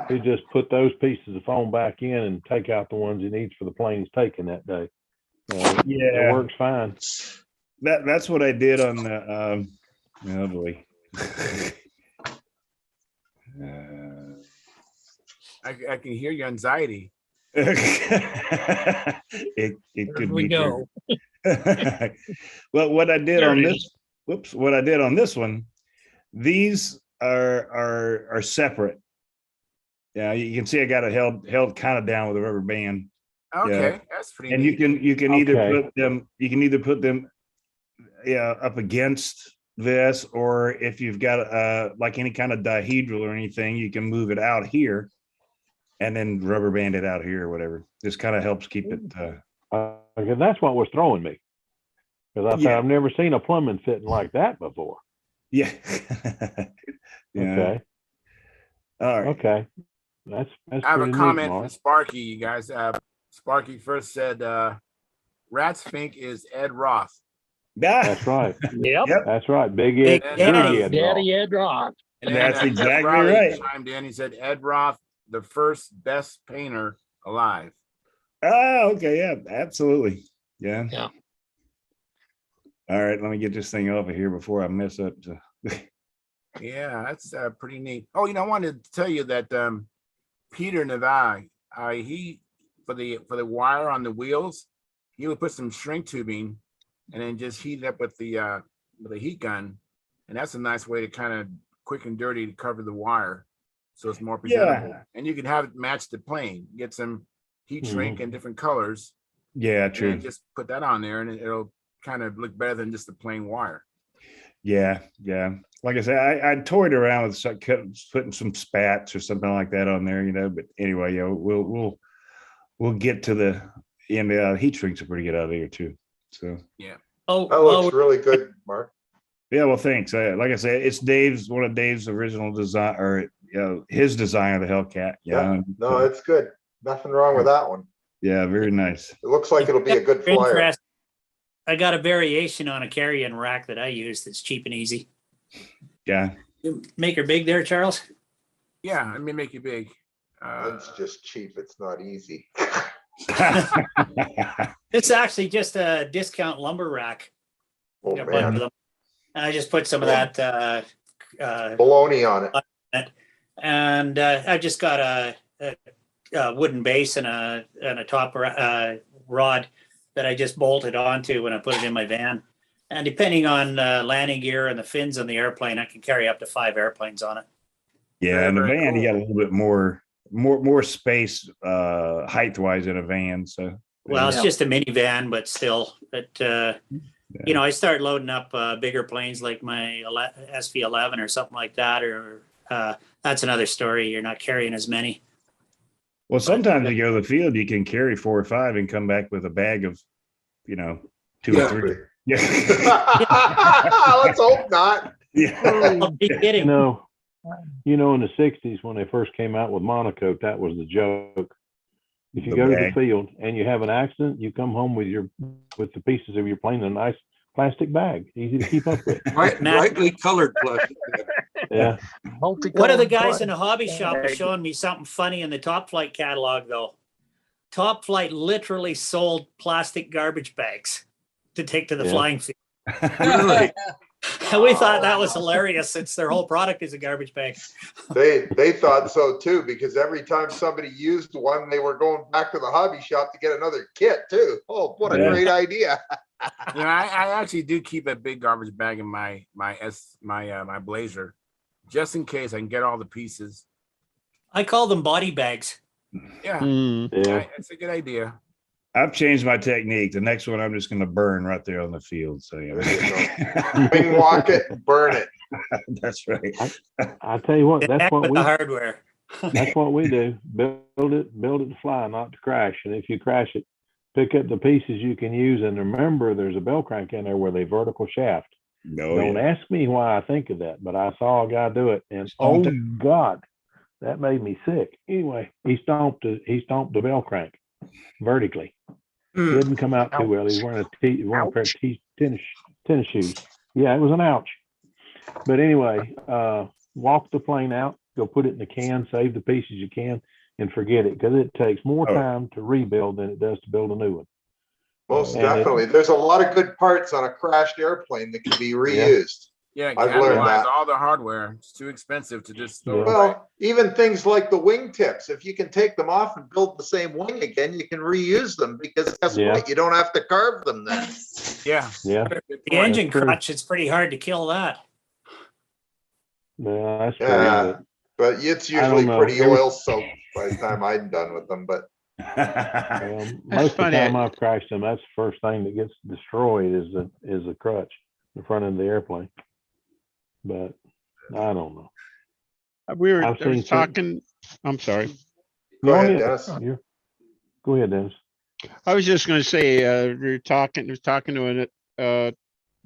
he just put those pieces of foam back in and take out the ones he needs for the planes taken that day. It Yeah. works fine. That's what I did on the oh boy. I can hear your anxiety. it There could we be go. true. Well, what I did There on it this, is. whoops, what I did on this one, these are separate. Yeah, you can see I got it held kind of down with a rubber band. Okay, that's pretty And neat. you can either Okay. put them up against this, or if you've got like any kind of dihedral or anything, you can move it out here and then rubber band it out here or whatever. This kind of helps keep it Okay, that's what was throwing me. Because I Yeah. thought I've never seen a plumbing fitting like that before. yeah. Yeah. Okay. All right. Okay. That's I have a pretty neat, comment from Mark. Sparky, you guys. Sparky first said, Rats Fink is Ed Roth. That's right. Yep. Yep. That's right. Big Big Ed. Daddy. Big Ed Roth. Daddy Ed Rock. And That's Jeff exactly Riley right. chimed in. He said, Ed Roth, the first best painter alive. Oh, okay. Yeah, absolutely. Yeah. Yeah. All right. Let me get this thing off of here before I mess up. Yeah, that's pretty neat. Oh, you know, I wanted to tell you that Peter Navai, he for the wire on the wheels, he would put some shrink tubing and then just heat it up with the heat gun, and that's a nice way to kind of quick and dirty to cover the wire, so it's more presentable. Yeah. And you can have it match the plane. Get some heat shrink in different colors, Yeah, and true. then just put that on there, and it'll kind of look better than just the plain wire. Yeah, yeah. Like I said, I toyed around with putting some spats or something like that on there, you know. But anyway, yeah, we'll get to the end. Heat shrinks are pretty good out of here too. So Yeah. Oh, That looks really good, Mark. yeah, well, thanks. Like I said, it's one of Dave's original design, or his design of the Hellcat. Yeah. No, it's good. Nothing wrong with that one. Yeah, very nice. It looks like it'll be a good flyer. interest. I got a variation on a carrying rack that I use that's cheap and easy. Yeah. You make her big there, Charles? Yeah, let me make you big. It's just cheap. It's not easy. It's actually just a discount lumber rack. Oh, Got a bunch of man. them. And I just put some of that Bologna on it. and I just got a wooden base and a top rod that I just bolted onto when I put it in my van. And depending on landing gear and the fins on the airplane, I can carry up to 5 airplanes on it. Yeah, in the Very van, you cool. got a little bit more space height wise in a van. So Well, it's just a minivan, but still, you know, I start loading up bigger planes like my SV11 or something like that, or that's another story. You're not carrying as many. well, sometimes you go to the field, you can carry 4 or 5 and come back with a bag of, 2 or 3. Yeah. Let's hope not. Yeah. I'll be kidding. You know, in the 60s when they first came out with monocoque, that was the joke. If you The go to bag. the field and you have an accident, you come home with the pieces of your plane in a nice plastic bag, easy to keep up with. Brightly colored plastic. Yeah. One of the guys in a hobby shop was showing me something funny in the Top Flight catalog, though. Top Flight literally sold plastic garbage bags to take to the Yeah. flying field. Really? And we thought that was hilarious since their whole product is a garbage bag. They thought so too, because every time somebody used one, they were going back to the hobby shop to get another kit too. Oh, what a Yeah. great idea. You know, I actually do keep a big garbage bag in my Blazer, just in case I can get all the pieces. I call them body bags. Yeah, Yeah. it's a good idea. I've changed my technique. The next one, I'm just going to burn right there on the field. So yeah. Wing walk it, and burn it. That's right. I tell you what, that's what With we the hardware. that's what we do. Build it to fly, not to crash. And if you crash it, pick up the pieces you can use. And remember, there's a bell crank in there with a vertical shaft. Don't ask me why I think of that, but I saw a guy do it, and oh God, that made me sick. Anyway, he stomped the bell crank vertically. Didn't come out too well. He's wearing a pair of tennis shoes. Yeah, it was an ouch. But anyway, walk the plane out, go put it in the can, save the pieces you can, and forget it, because it takes more time to rebuild than it does to build a new one. Most definitely. There's a lot of good parts on a crashed airplane that can be reused. Yeah, I've learned that. all the hardware. It's too expensive to just throw Well, away. even things like the wing tips, if you can take them off and build the same wing again, you can reuse them, because guess what? You don't have to carve them then. Yeah. The engine crutch, it's pretty hard to kill that. Well, that's Yeah, true. but it's usually pretty oil soaked by the time I'm done with them. But Most of the time I've crashed them, that's the first thing that gets destroyed is the crutch, the front end of the airplane. But I don't know. We were I've seen talking. I'm sorry. Go ahead, Dennis. Go ahead, Dennis. I was just going to say, we were talking to a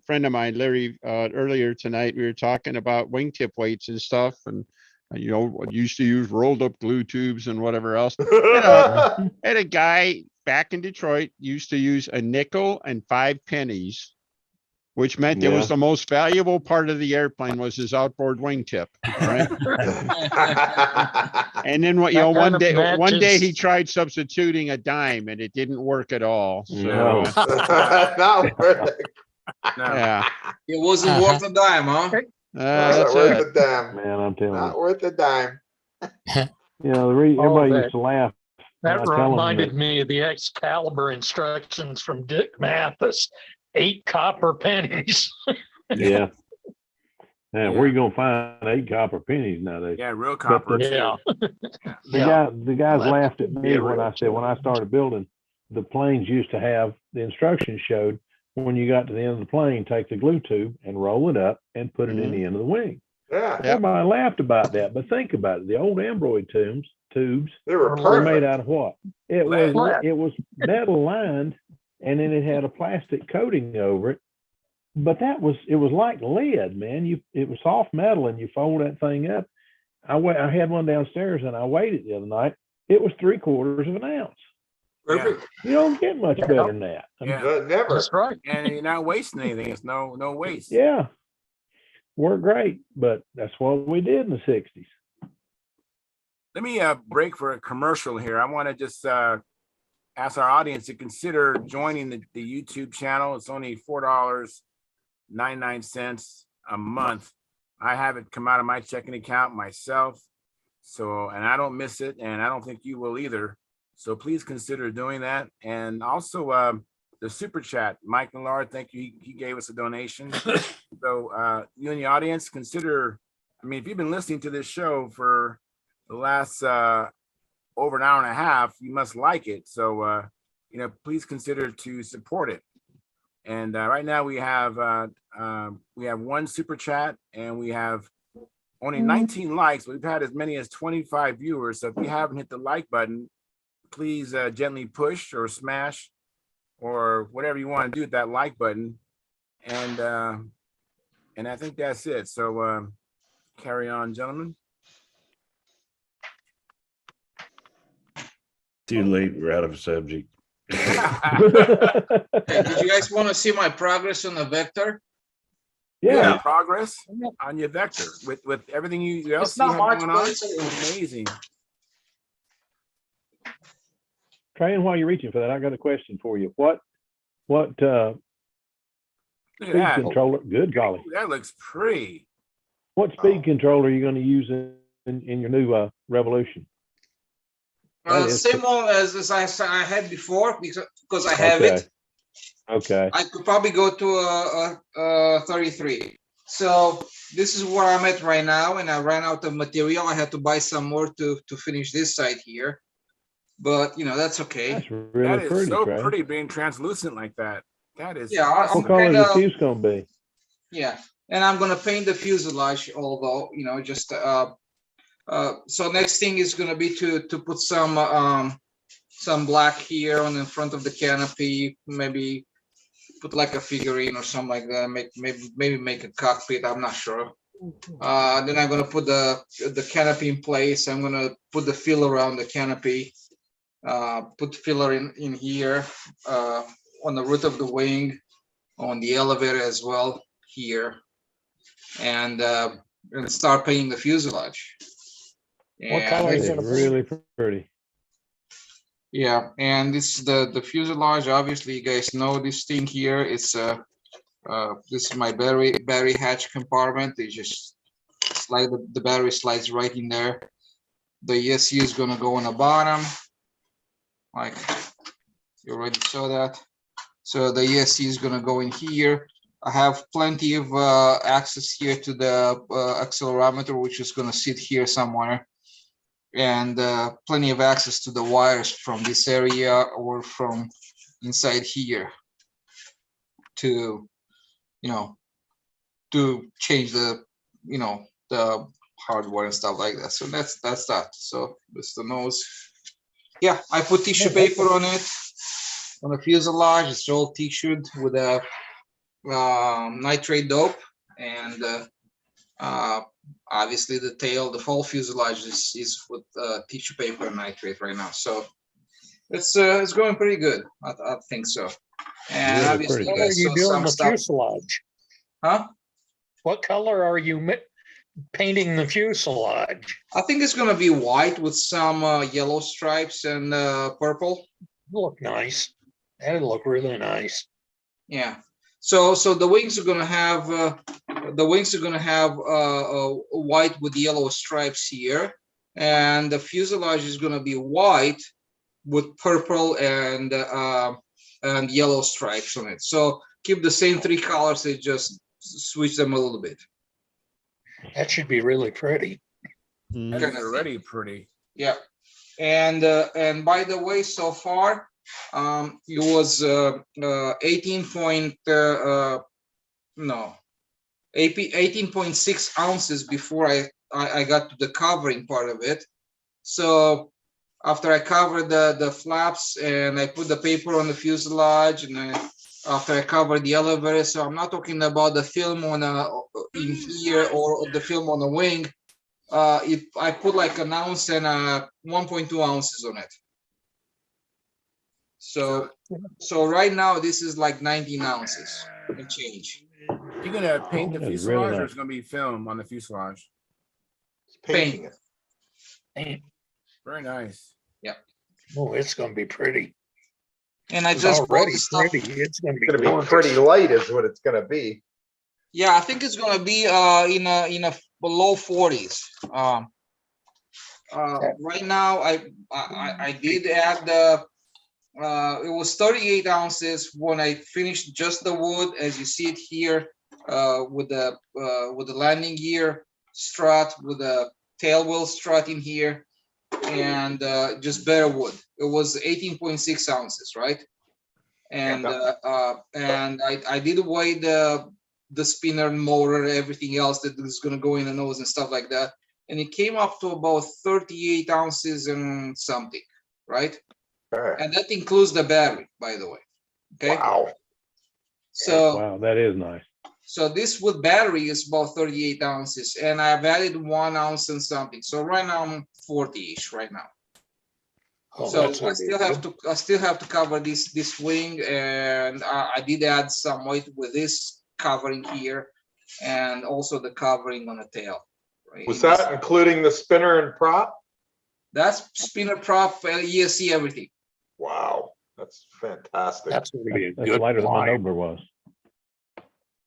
friend of mine, Larry, earlier tonight. We were talking about wingtip weights and stuff, and you know, used to use rolled up glue tubes and whatever else. And a guy back in Detroit used to use a nickel and 5 pennies, which meant it was the most valuable part of the airplane was his outboard wingtip. Right. And then what, you know, one day he tried substituting a dime and it didn't work at all. So yeah. It wasn't worth a dime, huh? Not worth a dime. Man, I'm telling you. Not worth a dime. You know, everybody used to laugh. That reminded me of the Excalibur instructions from Dick Mathis. 8 copper pennies. Yeah. Man, where you gonna find 8 copper pennies nowadays? Yeah, real copper. The guys laughed at me when I said when I started building, the planes used to have the instructions showed when you got to the end of the plane, take the glue tube and roll it up and put it in the end of the wing. Yeah. Everybody laughed about that, but think about it. The old Ambroid tubes they were made out of what? It was metal lined, and then it had a plastic coating over it. But it was like lead, man. It was soft metal, and you fold that thing up. I had one downstairs, and I weighed it the other night. It was 3/4 of an ounce. Perfect. You don't get much better than that. Never. That's right. And you're not wasting anything. It's no waste. Yeah. Worked great, but that's what we did in the 60s. Let me break for a commercial here. I want to just ask our audience to consider joining the YouTube channel. It's only $4.99 a month. I have it come out of my checking account myself. So, and I don't miss it, and I don't think you will either. So please consider doing that. And also the super chat, Mike Millard, thank you. He gave us a donation. So you and the audience consider, I mean, if you've been listening to this show for the last over an hour and a half, you must like it. So, please consider to support it. And right now we have one super chat and we have only 19 likes. We've had as many as 25 viewers. So if you haven't hit the like button, please gently push or smash or whatever you want to do with that like button. And I think that's it. So carry on, gentlemen. Too late. We're out of subject. Hey, did you guys want to see my progress on the Vector? Yeah, progress on your Vector with everything you else It's not you much, have but going on. it's Amazing. Train, while you're reaching for that, I got a question for you. What Look at speed that. controller? Good golly. Ooh, that looks pretty. What speed controller are you going to use in your new Revolution? Same one as I had before because I have it. Okay. I could probably go to a 33. So this is where I'm at right now, and I ran out of material. I had to buy some more to finish this side here, but you know that's okay. That's really That is pretty, so Trey. pretty being translucent like that. That is Yeah, awesome. What color is the fuse gonna be? Yeah, and I'm gonna paint the fuselage, although you know just so next thing is gonna be to put some black here on the front of the canopy, maybe put like a figurine or something like that, maybe make a cockpit, I'm not sure. Then I'm gonna put the canopy in place. I'm gonna put the fill around the canopy, put filler in here, on the root of the wing, on the elevator as well here, and start painting the fuselage. What And color is It's it? really pretty. yeah, and this is the fuselage. Obviously, you guys know this thing here. It's this is my battery hatch compartment. You just slide the battery slides right in there. The ESC is gonna go on the bottom, like you already saw that. So the ESC is gonna go in here. I have plenty of access here to the accelerometer, which is gonna sit here somewhere, and plenty of access to the wires from this area or from inside here to, you know, to change the, you know, the hardware and stuff like that. So that's that. So that's the nose. Yeah, I put tissue paper on it, on the fuselage. It's all tissued with a nitrate dope, and obviously the tail, the whole fuselage is with tissue paper and nitrate right now. So it's going pretty good. I think so. And Really obviously pretty. you What are guys you saw doing some the stuff. fuselage? Huh? What color are you painting the fuselage? I think it's gonna be white with some yellow stripes and purple. Look nice. That'd look really nice. Yeah. So the wings are gonna have white with yellow stripes here, and the fuselage is gonna be white with purple and yellow stripes on it. So keep the same three colors. They just switch them a little bit. That should be really pretty. That is already pretty. Yeah. And by the way, so far, it was 18.6 ounces before I got to the covering part of it. So after I covered the flaps and I put the paper on the fuselage, and after I covered the elevator, so I'm not talking about the film on in here or the film on the wing. I put like an ounce and 1.2 ounces on it. So right now this is like 19 ounces and change. You're gonna paint the That is fuselage, really or nice. it's gonna be film on the fuselage? Painting it. Very nice. Yeah. Oh, it's gonna be pretty. And I It's just bought already the stuff. pretty. It's gonna be It's gonna be gorgeous. pretty light is what it's gonna be. Yeah, I think it's gonna be in a below 40s. Right now I did add the it was 38 ounces when I finished just the wood, as you see it here, with the landing gear strut, with the tail wheel strut in here, and just bare wood. It was 18.6 ounces, right? And I did weigh the spinner, motor, everything else that is going to go in the nose and stuff like that, and it came up to about 38 ounces and something, right? Okay. And that includes the battery, by the way. Okay. Wow. So Wow, that is nice. so this wood battery is about 38 ounces, and I've added 1 ounce and something. So right now I'm 40-ish right now. Oh, So that's I not still have to cover this wing, and I did add some weight with this covering here, and also the covering on the tail. Right? Was that including the spinner and prop? That's spinner, prop, ESC, everything. Wow, that's fantastic. That's gonna be a That's good lighter than my climb. Nobler was.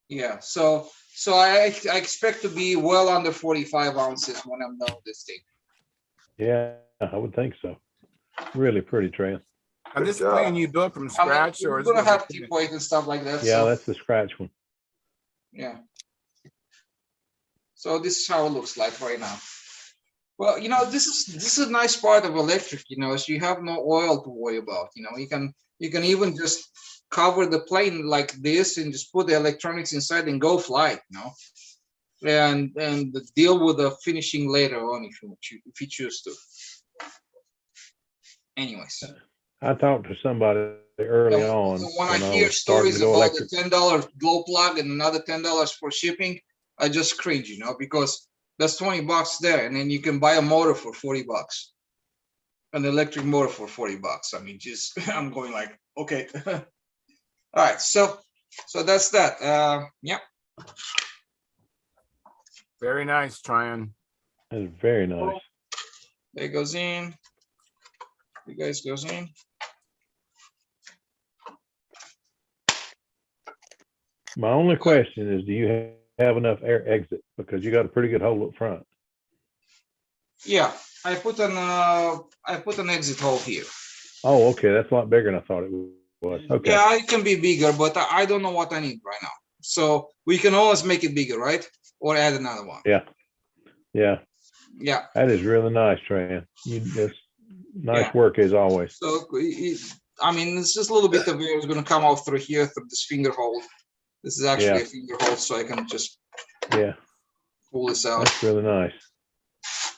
Yeah. So I expect to be well under 45 ounces when I'm done with this thing. Yeah, I would think so. Really pretty, Trey. And this plane you built from scratch, or We're is gonna it have tip weight and stuff like that. Yeah, so, that's the scratch one. yeah. So this is how it looks like right now. Well, you know, this is a nice part of electric, you know, so you have no oil to worry about. You know, you can even just cover the plane like this and just put the electronics inside and go fly, you know, and deal with the finishing later on if you choose to. Anyways, I talked to somebody early on when I when I hear was starting stories to go about electric. the $10 glow plug and another $10 for shipping, I just cringe, you know, because that's $20 there, and then you can buy a motor for $40, an electric motor for $40. I mean, just I'm going like, okay. All right, so that's that. Yeah. Very nice, Tryon. That's very nice. There goes in. You guys goes in. My only question is, do you have enough air exit? Because you got a pretty good hole up front. Yeah, I put an exit hole here. Oh, okay. That's a lot bigger than I thought it was. Okay. Yeah, it can be bigger, but I don't know what I need right now. So we can always make it bigger, right? Or add another one. Yeah. Yeah. Yeah. That is really nice, Tran. You just nice Yeah. work as always. So I mean, it's just a little bit of air is going to come out through here through this finger hole. This is actually Yeah. a finger hole, so I can just pull this out. That's really nice.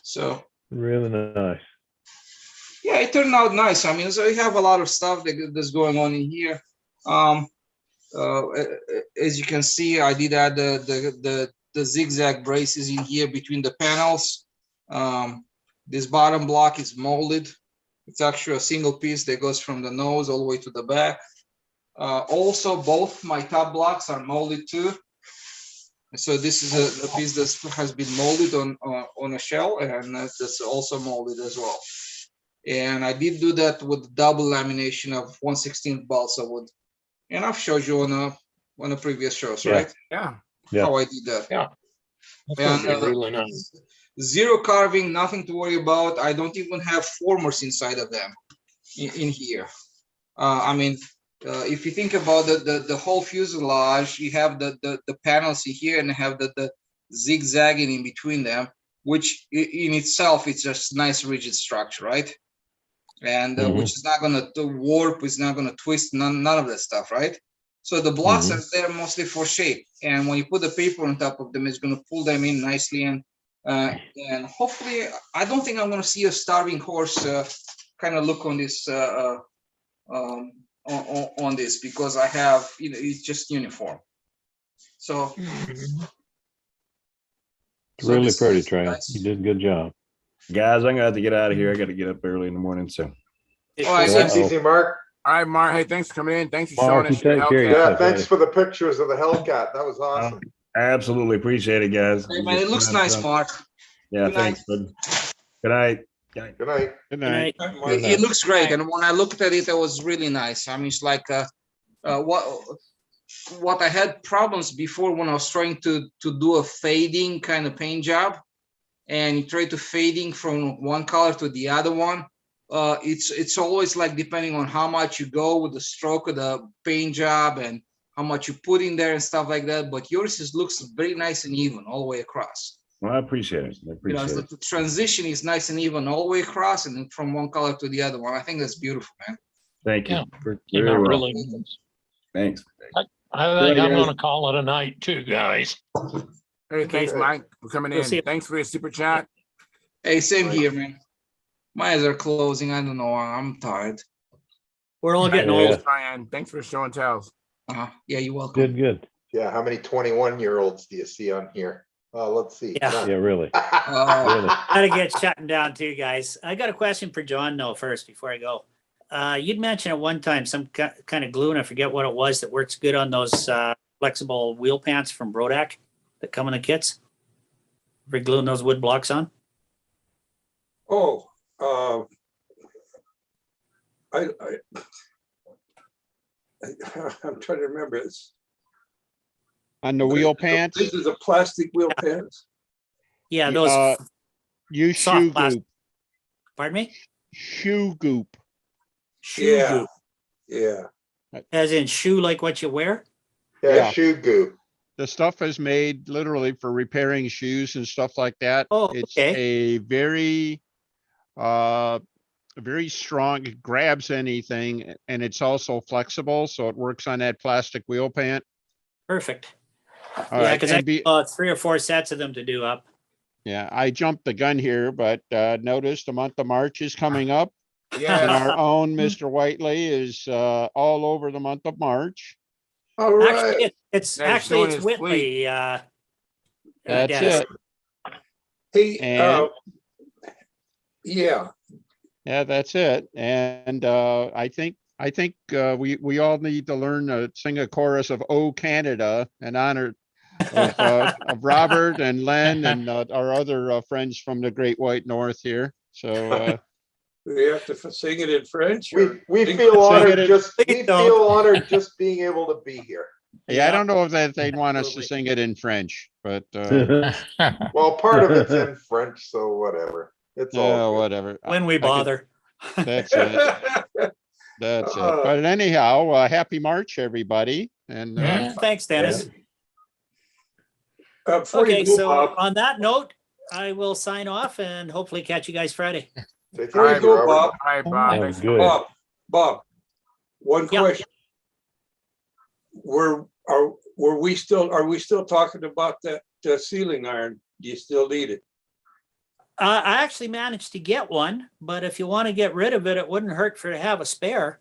So really nice. Yeah, it turned out nice. I mean, so we have a lot of stuff that's going on in here. As you can see, I did add the zigzag braces in here between the panels. This bottom block is molded. It's actually a single piece that goes from the nose all the way to the back. Also, both my top blocks are molded too. So this is a piece that has been molded on a shell, and that's also molded as well. And I did do that with double lamination of 1/16 balsa wood. And I've showed you on the previous shows, right? Yeah. How I did that. Yeah. And Really nice. zero carving, nothing to worry about. I don't even have formers inside of them in here. I mean, if you think about the whole fuselage, you have the panels here and have the zigzagging in between them, which in itself it's just nice rigid structure, right? And which is not going to warp, it's not going to twist, none of that stuff, right? So the blocks are there mostly for shape, and when you put the paper on top of them, it's going to pull them in nicely, and hopefully, I don't think I'm going to see a starving horse kind of look on this on this, because I have, you know, it's just uniform. So It's really pretty, Trey. You did a good job. Guys, I'm gonna have to get out of here. I got to get up early in the morning. So, all right, thanks, easy, Mark. All right, Mark. Hey, thanks for coming in. Thanks for Mark, showing us you your take care of Hellcat. yourself, Yeah, thanks buddy. for the pictures of the Hellcat. That was awesome. absolutely appreciate it, guys. Hey, man, it looks nice, Mark. Yeah, Good thanks, bud. Good night. Good night. Good night. It looks great, and when I looked at it, it was really nice. I mean, it's like what I had problems before when I was trying to do a fading kind of paint job, and you try to fading from one color to the other one. It's always like depending on how much you go with the stroke of the paint job and how much you put in there and stuff like that. But yours looks very nice and even all the way across. Well, I appreciate it. I You know, appreciate so it. the transition is nice and even all the way across, and then from one color to the other one. I think that's beautiful, man. Thank you. Yeah. Very Came out well. really nice. Thanks. I think Yeah, I'm guys. going to call it a night too, guys. Hey, thanks, Mike, for coming We'll in. see you. Thanks for your super chat. Hey, same here, man. My eyes are closing. I don't know. I'm tired. We're all getting Yeah. old. Ryan, thanks for showing tells. Yeah, you're welcome. Good. Yeah, how many 21-year-olds do you see on here? Let's see. Yeah. None. Yeah, really. Oh, Gotta get shutting down too, guys. I got a question for John though first before I go. You'd mentioned at one time some kind of glue, and I forget what it was, that works good on those flexible wheel pants from Brodak that come in the kits for gluing those wood blocks on. Oh, I'm trying to remember. It's On the wheel pants, This is a plastic wheel pants. Yeah, those use soft shoe plastic. goop. Pardon me? Shoe goop. Shoe Yeah. goop. Yeah. As in shoe like what you wear? Yeah, Yeah. shoe goo. the stuff is made literally for repairing shoes and stuff like that. Oh, It's okay. a very strong, it grabs anything, and it's also flexible, so it works on that plastic wheel pant. Perfect. All Yeah, right, because I and be, 3 or 4 sets of them to do up. yeah, I jumped the gun here, but notice the month of March is coming up. And Yeah. our own Mr. Whiteley is all over the month of March. All Actually, right. it's Yeah, he's showing it's his Whitley. That's Dennis. it. Hey, And yeah, yeah, that's it. And I think we all need to learn to sing a chorus of "Oh Canada" in honor of Robert and Len and our other friends from the Great White North here. So we have to sing it in French. We sing- feel sing honored it just, Please we don't. feel honored just being able to be here. yeah, I don't know if they'd want us to sing it in French, but Well, part of it's in French, so whatever. It's all good. whatever. When we I could- bother. That's it. That's it. But anyhow, happy March, everybody. And Yeah. Thanks, Dennis. before you Okay, go, so Bob, on that note, I will sign off and hopefully catch you guys Friday. Take before care, you go, Robert. Bob, All right, Bob. Sounds Thanks. good. Bob, one Yeah. question. Were we still talking about that ceiling iron? Do you still need it? I actually managed to get one, but if you want to get rid of it, it wouldn't hurt to have a spare.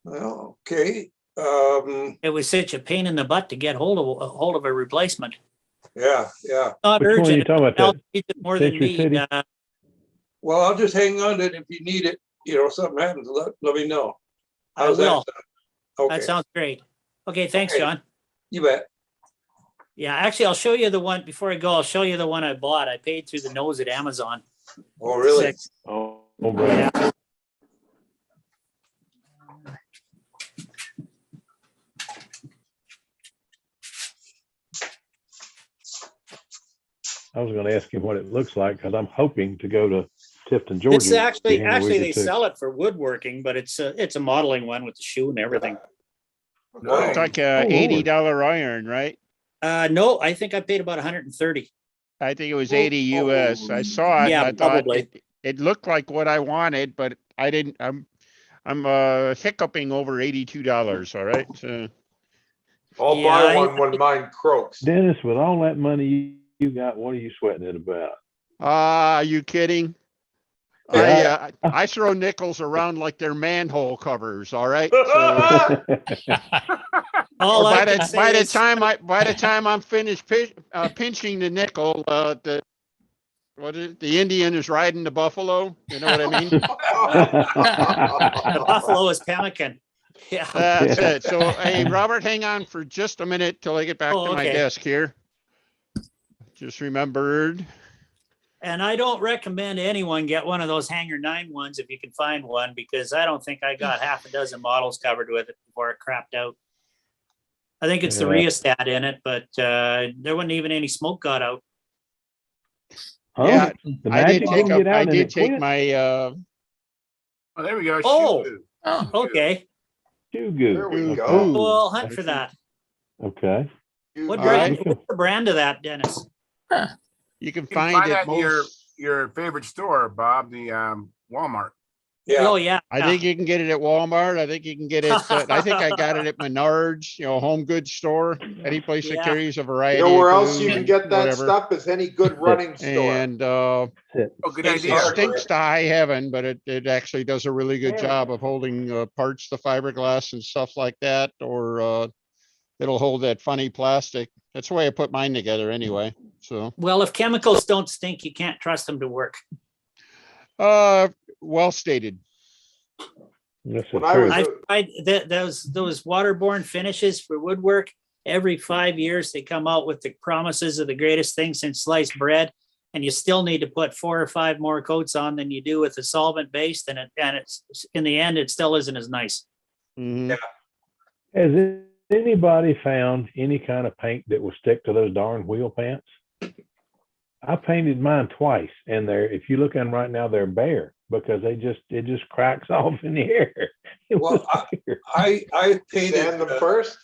Well, okay. It was such a pain in the butt to get hold of a replacement. Yeah. Not Which one are urgent. you talking about? I'll That need it more than Century me. City? Well, I'll just hang on to it if you need it. Something happens, let me know. I How's that will. sound? Okay, That sounds great. Okay, thanks, Okay. John. you bet. Yeah, actually, I'll show you the one before I go. I'll show you the one I bought. I paid through the nose at Amazon. Oh, really? Six. Oh, brother. Yeah. I was going to ask him what it looks like because I'm hoping to go to Tifton, Georgia. It's actually here in a week or they two. sell it for woodworking, but it's a modeling one with the shoe and everything. Wow. it's like a Oh, Lord. $80 iron, right? No, I think I paid about 130. I think it was 80 US. I saw it. Yeah, and I thought probably. it looked like what I wanted, but I didn't. I'm hiccuping over $82. All right. So I'll Yeah, buy I- one when mine croaks. Dennis, with all that money you got, what are you sweating it about? are you kidding? Yeah. I throw nickels around like they're manhole covers. All right. So All I by can the say is, time I'm finished pinching the nickel, the Indian is riding the buffalo. You know what I mean? the buffalo is pemmican. Yeah. That's it. So, hey, Robert, hang on for just a minute till I get back Oh, to my okay. desk here. Just remembered. And I don't recommend anyone get one of those Hanger 9 ones if you can find one, because I don't think I got half a dozen models covered with it before it crapped out. I think it's the Yeah. rheostat in it, but there wasn't even any smoke got out. Huh? Yeah, The I did magic take didn't get out I and did it take quit? my Oh, there we go. Oh. Shoe. Oh, Okay. Too good. There we Okay. go. Well, I'll hunt for that. Okay. What All brand? right. What's the brand of that, Dennis? you can You can find find it that in most. your favorite store, Bob, the Walmart. Yeah. Oh yeah. I think you can get it at Walmart. I think you can get it. I think I got it at Menards, home goods store. Any place that Yeah. carries a You variety. know where of else you food can and get that whatever. stuff is any good running store. And Oh, good Thanks, idea. it Art. stinks to high heaven, but it actually does a really good job of holding parts, the fiberglass and stuff like that, or it'll hold that funny plastic. That's the way I put mine together anyway. So, Well, if chemicals don't stink, you can't trust them to work. well stated. This is When I true. was I tried those waterborne finishes for woodwork. Every 5 years, they come out with the promises of the greatest thing since sliced bread, and you still need to put 4 or 5 more coats on than you do with the solvent based, and it's in the end, it still isn't as nice. Mhm. Has anybody found any kind of paint that will stick to those darn wheel pants? I painted mine twice, and if you look at them right now, they're bare because it just cracks off in the air. It Well, was weird. I painted sand them first.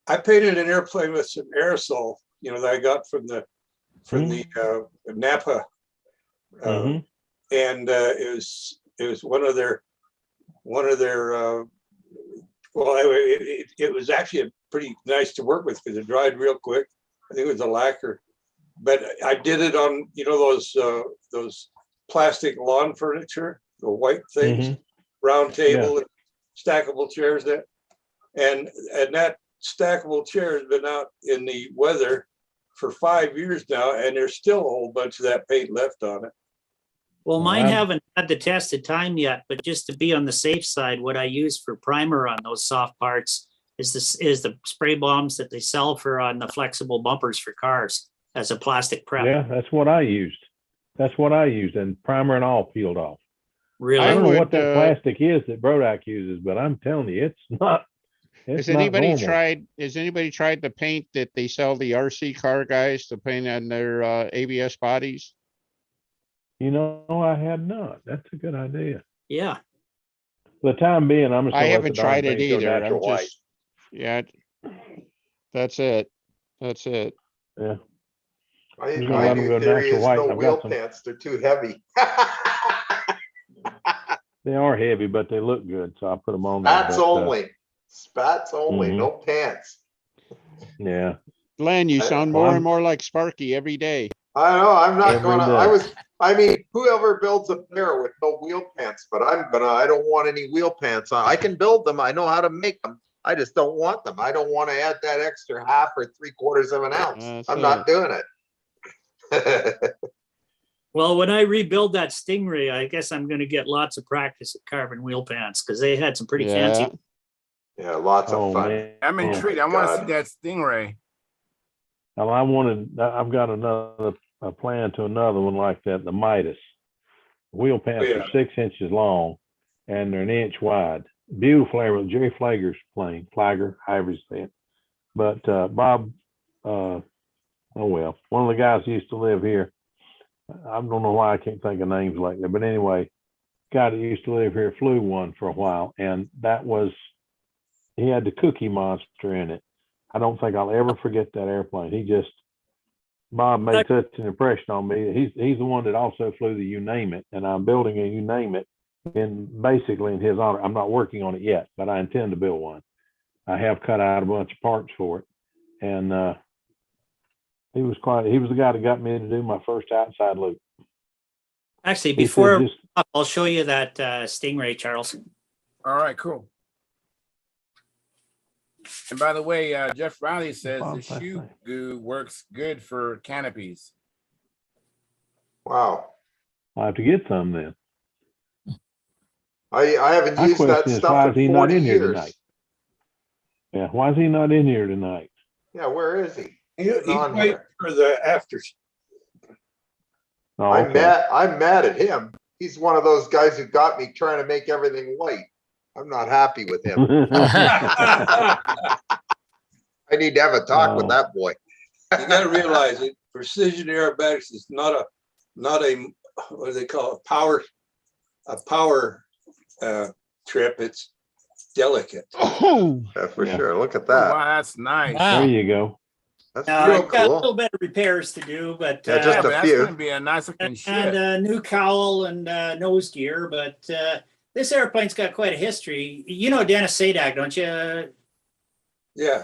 I painted an airplane with some aerosol, that I got from the Napa, Mhm. and it was one of their it was actually pretty nice to work with because it dried real quick. I think it was a lacquer, but I did it on those plastic lawn furniture, the white things, Mhm. round table, Yeah. and stackable chairs. And that stackable chair has been out in the weather for 5 years now, and there's still a whole bunch of that paint left on it. Well, mine I've- haven't had the tested time yet, but just to be on the safe side, what I use for primer on those soft parts is the spray bombs that they sell for on the flexible bumpers for cars as a plastic prep. Yeah, that's what I used. And primer and all peeled off. Really? I don't know would, what that plastic is that Brodak uses, but I'm telling you, it's not. It's Has not anybody normal. tried the paint that they sell the RC car guys to paint on their ABS bodies? I had not. That's a good idea. Yeah. For the time being, I'm just I gonna let the haven't darn tried it thing go either. natural white. Yeah, that's it. That's it. Yeah. My Just gonna let 'em new go theory natural is white. no I've wheel got some- pants. They're too heavy. They are heavy, but they look good, so I put them on there. Spats but, only. Spats only. Mhm. No pants. Yeah. Glenn, you I- sound well, more I'm- and more like Sparky every day. I know. I'm not Every gonna. day. I mean, whoever builds a pair with no wheel pants, but I don't want any wheel pants on. I can build them. I know how to make them. I just don't want them. I don't want to add that extra half or 3/4 of an ounce. That's I'm it. not doing it. Well, when I rebuild that Stingray, I guess I'm going to get lots of practice at carbon wheel pants because they had some pretty Yeah. fancy. Yeah, lots of Oh fun. man. I'm Oh, intrigued. my I want to see God. that Stingray. Well, I've got a plan to another one like that, the Midas. Wheel pants Yeah. are 6 inches long and they're an inch wide. Beautiful air with Jerry Flager's plane, Flagger, however you say it. But Bob, oh well, one of the guys who used to live here, I don't know why I can't think of names like that, but anyway, guy that used to live here flew one for a while, and he had the Cookie Monster in it. I don't think I'll ever forget that airplane. Bob made such an impression on me. He's the one that also flew the You Name It, and I'm building a You Name It basically in his honor. I'm not working on it yet, but I intend to build one. I have cut out a bunch of parts for it, and he was the guy that got me to do my first outside loop. Actually, He said before just- I'll show you that Stingray, Charles. All right, cool. And by the way, Jeff Riley says Bob, the that's shoe nice. goo works good for canopies. Wow. I'll have to get some then. I haven't My used that question is, stuff why is he in not 40 in here years. tonight? Yeah, why is he not in here tonight? Yeah, where is he? He's on waiting here. for the afters. Oh, I'm okay. mad. I'm mad at him. He's one of those guys who got me trying to make everything white. I'm not happy with him. I need to have a talk with Oh. that boy. You got to realize it. Precision aerobatics is not a what do they call it? A power trip. It's delicate. Oh, Yeah, for Yeah. sure. Look at Oh, that. wow, that's nice. Wow. There you go. That's Now, real I've got a cool. little bit of repairs to do, but Yeah, just Yeah, a but that's few. going to be a nice looking and ship. a new cowl and nose gear. But this airplane's got quite a history. You know Dennis Sadak, don't you? Yeah.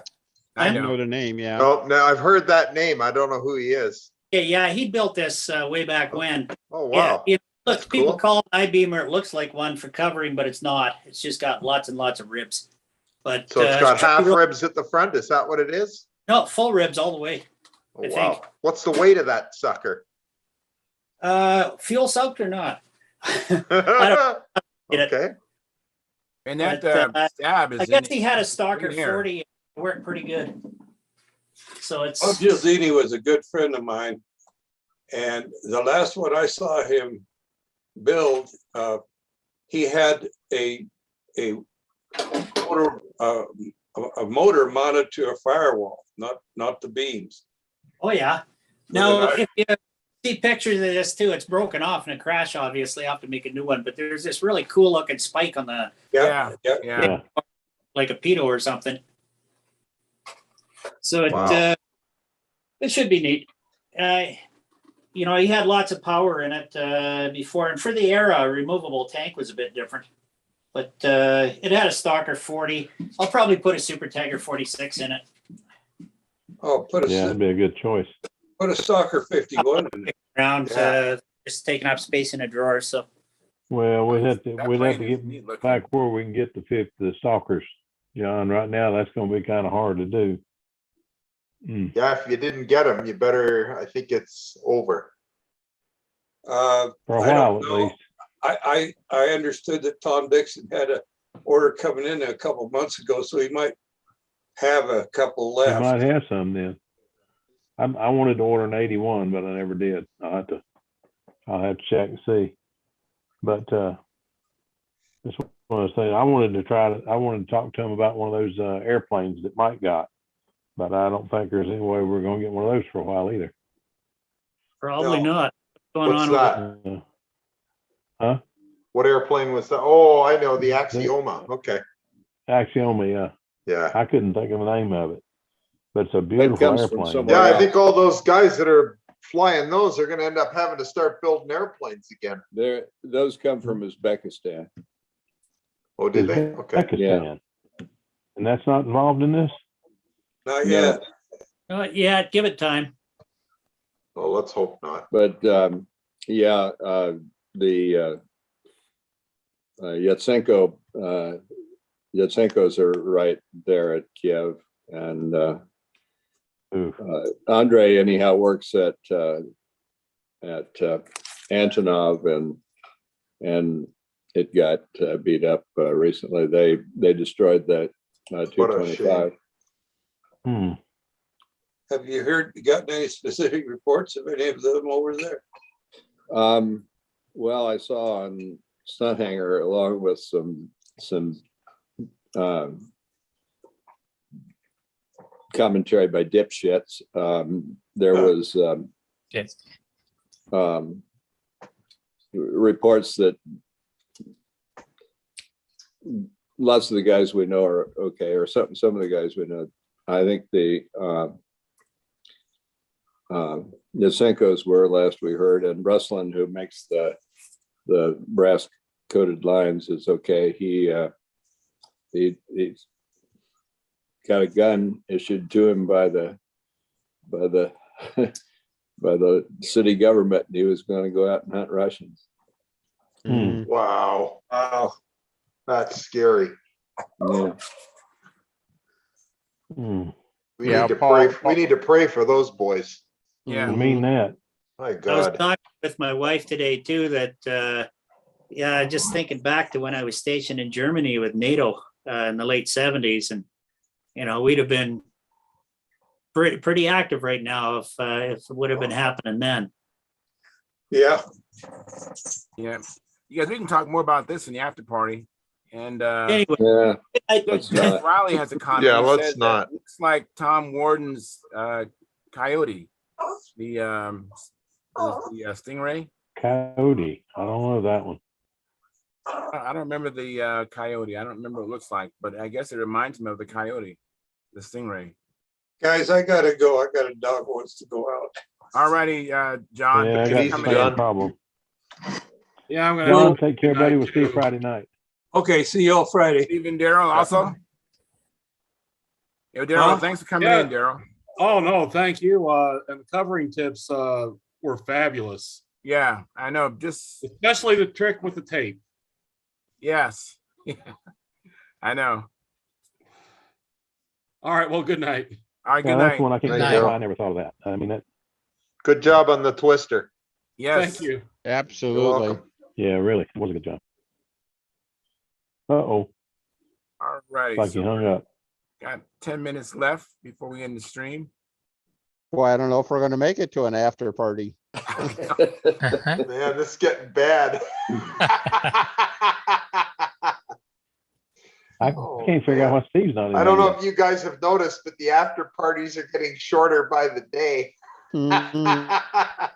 I I know. know the name. Yeah. Oh, now I've heard that name. I don't know who he is. Yeah, he built this way back when. Oh, Yeah, wow. look, That's people cool. call it I-beamer. It looks like one for covering, but it's not. It's just got lots and lots of ribs. But So it's got pretty half real- ribs at the front. Is that what it is? No, full ribs all the way. Oh, I wow. think. What's the weight of that sucker? Fuel soaked or not? get it. Okay. And that But, stab is I guess in he had a Stalker in here. 40. It worked pretty good. So it's Bob Giuliani was a good friend of mine. And the last one I saw him build, he had a motor mounted to a firewall, not the beams. oh yeah. Now if you see pictures of this too, it's broken off in a crash. Obviously, I have to make a new one. But there's this really cool looking spike on the Yeah. Yeah. Yeah. like a pedo or something. So Wow. it should be neat. You know, he had lots of power in it before, and for the era, a removable tank was a bit different. But it had a Stalker 40. I'll probably put a Super Tiger 46 in it. Oh, Yeah, that'd be a good choice. put a Stalker 51 in it. Around Yeah. just taking up space in a drawer. So Well, we'd have to plane is neat get looking. back where we can get the stalkers, John. Right now, that's going to be kind of hard to do. Yeah, if you didn't get them, you better, I think it's over. For a I while don't at know. least. I understood that Tom Dixon had a order coming in a couple months ago, so he might have a couple You left. might have some then. I wanted to order an 81, but I never did. I'll have to check and see. But just want to say, I wanted to talk to him about one of those airplanes that Mike got, but I don't think there's any way we're going to get one of those for a while either. probably No. not. What's going What's on with that? Huh? What airplane was that? Oh, I know, the Axioma. Okay. Axioma, yeah. Yeah. I couldn't think of the name of it, but it's a beautiful comes from airplane. somewhere Yeah, I else. think all those guys that are flying those are gonna end up having to start building airplanes again. Those come from Uzbekistan. Oh, did they? Okay. Uzbekistan. And that's not involved in this? Not No. yet. Yeah, give it time. Oh, let's hope not. But yeah, the Yatsenkos are right there at Kiev, and Andre anyhow works at Antonov, and it got beat up recently. They destroyed that What a 225. shame. Have you gotten any specific reports of any of them over there? Well, I saw on Stunthangar, along with some commentary by dipshits, there was Yes. reports that lots of the guys we know are okay, or some of the guys we know. I think the Yasenkos were last we heard, and Ruslan, who makes the brass coated lines, is okay. He's got a gun issued to him by the by the city government, and he was going to go out and hunt Russians. Wow. Wow. That's scary. Yeah. We Yeah, need to Paul- pray. We need to pray for those boys. Yeah. I mean that. My I was God. talking with my wife today too, that, yeah, just thinking back to when I was stationed in Germany with NATO in the late 70s, and, you know, we'd have been pretty active right now if it would have been happening then. Yeah. Yeah. You guys, we can talk more about this in the after party. And Anyway, Yeah. Jeff not. Riley has a comment. Yeah, He let's said that not. it looks like Tom Warden's Coyote, the Stingray. Coyote. I don't know that one. I don't remember the Coyote. I don't remember what it looks like, but I guess it reminds me of the Coyote, the Stingray. Guys, I gotta go. I got a dog who wants to go out. All righty, John. Yeah, I thanks got for the coming same in. problem. Yeah, I'm gonna. John, take care, buddy. We'll see you Friday night. Okay, see you all Friday. Stephen, Daryl, also. Yo, Daryl, Huh? thanks for coming Yeah. in, Daryl. Oh no, thank you. And the covering tips were fabulous, Yeah, I know. Just especially the trick with the tape. yes, I know. All right, well, good night. All right, Yeah, good that's night. one I can't Good think night, of. Daryl. I never thought of that. I mean, that. Good job on the twister. Yes. Thank you. You're Absolutely. welcome. Yeah, really. It was a good job. Uh-oh. All righty. Like you So hung up. got 10 minutes left before we end the stream. Well, I don't know if we're gonna make it to an after party. Man, this is getting bad. I Oh, can't figure out man. why Steve's not in. I don't there know yet. if you guys have noticed, but the after parties are getting shorter by the day. Mhm.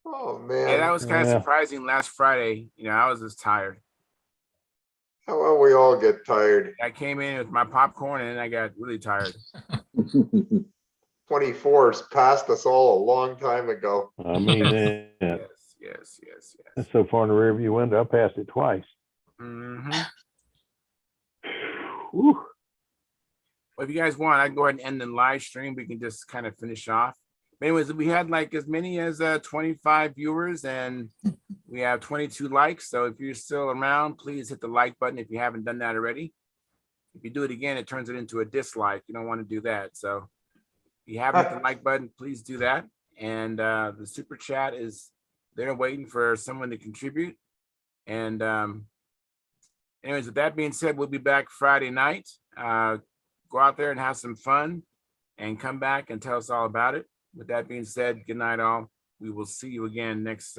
Oh Yeah, that man. was kind of Yeah. surprising last Friday. You know, I was just tired. How well we all get tired. I came in with my popcorn and I got really tired. 24's passed us all a long time ago. I mean, Yes, yes, yes. that's so far in the rearview window. I passed it twice. Mm-hmm. Whew. Well, if you guys want, I can go ahead and end the live stream. We can just kind of finish off. But anyways, we had like as many as 25 viewers and we have 22 likes. So if you're still around, please hit the like button if you haven't done that already. If you do it again, it turns it into a dislike. You don't want to do that. So if you haven't hit the like button, please do that. And the super chat is there waiting for someone to contribute. And anyways, with that being said, we'll be back Friday night. Go out there and have some fun and come back and tell us all about it. With that being said, good night all. We will see you again next